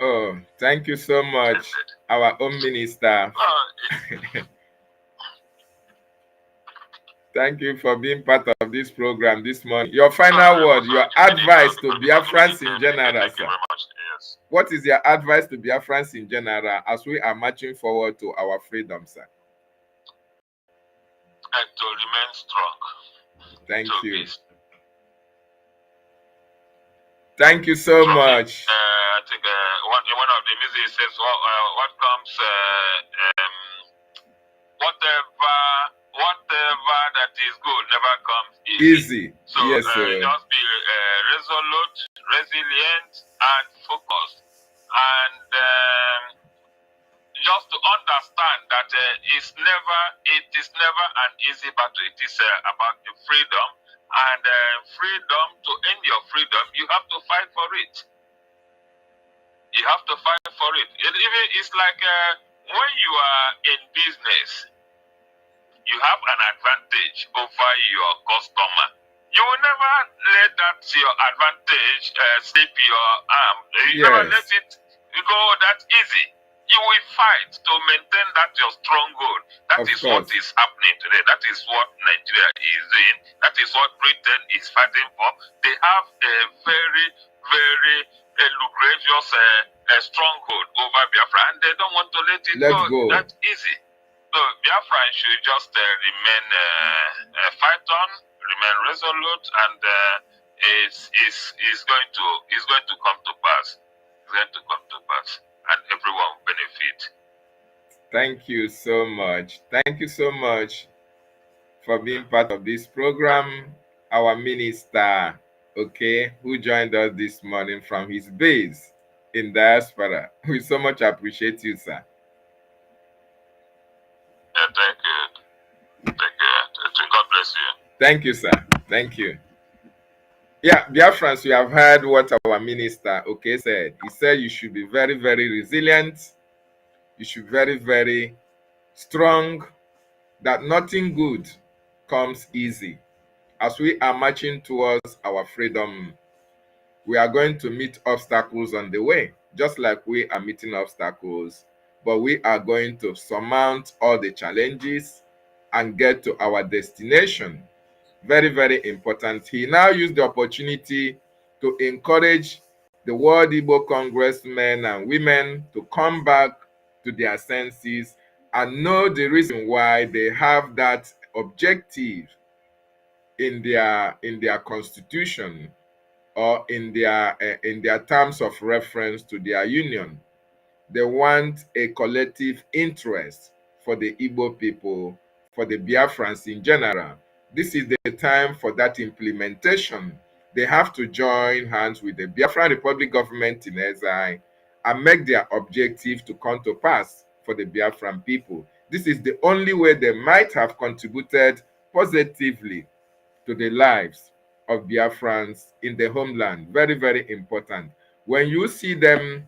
Oh, thank you so much, our own minister. Thank you for being part of this program this morning. Your final word, your advice to Biafrans in general, sir. Yes. What is your advice to Biafrans in general as we are marching forward to our freedom, sir? And to remain strong. Thank you. Thank you so much. I think one of the music says, what comes, whatever that is good never comes easy. So yes, just be resolute, resilient, and focused. And just to understand that it is never an easy battle. It is about the freedom. And freedom, to end your freedom, you have to fight for it. You have to fight for it. It's like when you are in business, you have an advantage over your customer. You will never let that your advantage slip your arm. You never let it go that easy. You will fight to maintain that your stronghold. That is what is happening today. That is what Nigeria is doing. That is what Britain is fighting for. They have a very, very luxurious stronghold over Biafra, and they don't want to let it go that easy. So Biafra should just remain fight on, remain resolute, and is going to come to pass. It's going to come to pass, and everyone will benefit. Thank you so much. Thank you so much for being part of this program. Our minister, who joined us this morning from his base in diaspora. We so much appreciate you, sir. Thank you. Thank you. God bless you. Thank you, sir. Thank you. Yeah, Biafrans, you have heard what our minister, said. He said you should be very, very resilient. You should very, very strong that nothing good comes easy. As we are marching towards our freedom, we are going to meet obstacles on the way, just like we are meeting obstacles, but we are going to surmount all the challenges and get to our destination. Very, very important. He now used the opportunity to encourage the World Igbo congressmen and women to come back to their senses and know the reason why they have that objective in their constitution or in their terms of reference to their union. They want a collective interest for the Igbo people, for the Biafrans in general. This is the time for that implementation. They have to join hands with the Biafran Republic government in exile and make their objective to come to pass for the Biafran people. This is the only way they might have contributed positively to the lives of Biafrans in the homeland. Very, very important. When you see them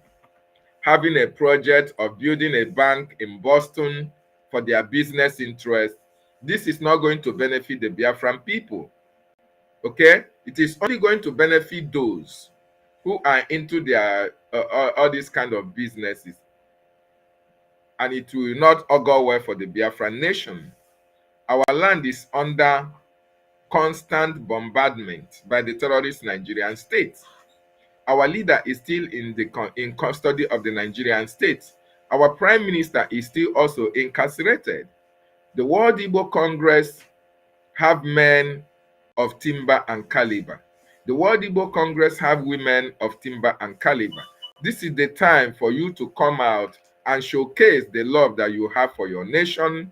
having a project of building a bank in Boston for their business interest, this is not going to benefit the Biafran people. Okay? It is only going to benefit those who are into their all these kind of businesses. And it will not augur well for the Biafran nation. Our land is under constant bombardment by the terrorist Nigerian state. Our leader is still in custody of the Nigerian state. Our prime minister is still also incarcerated. The World Igbo Congress have men of timber and caliber. The World Igbo Congress have women of timber and caliber. This is the time for you to come out and showcase the love that you have for your nation,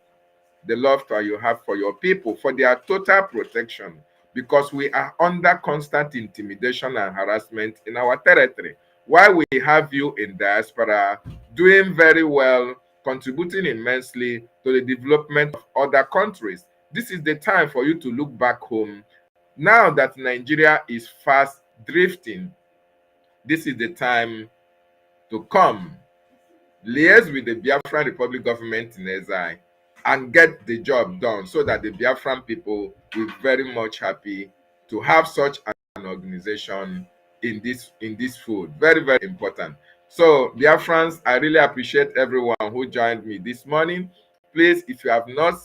the love that you have for your people, for their total protection, because we are under constant intimidation and harassment in our territory. While we have you in diaspora doing very well, contributing immensely to the development of other countries, this is the time for you to look back home. Now that Nigeria is fast drifting, this is the time to come, liaise with the Biafran Republic government in exile, and get the job done so that the Biafran people will be very much happy to have such an organization in this food. Very, very important. So Biafrans, I really appreciate everyone who joined me this morning. Please, if you have not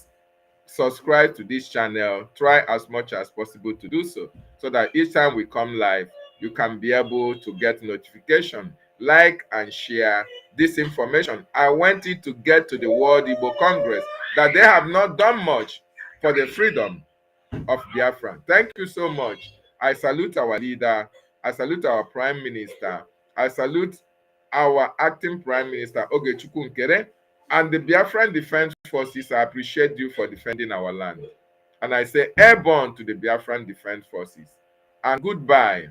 subscribed to this channel, try as much as possible to do so that each time we come live, you can be able to get notification. Like and share this information. I want it to get to the World Igbo Congress that they have not done much for the freedom of Biafra. Thank you so much. I salute our leader. I salute our prime minister. I salute our acting prime minister, Ogechukwu Nkere, and the Biafran Defense Forces. I appreciate you for defending our land. And I say airborne to the Biafran Defense Forces. And goodbye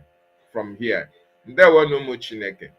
from here. Ndewo no mo Chineke.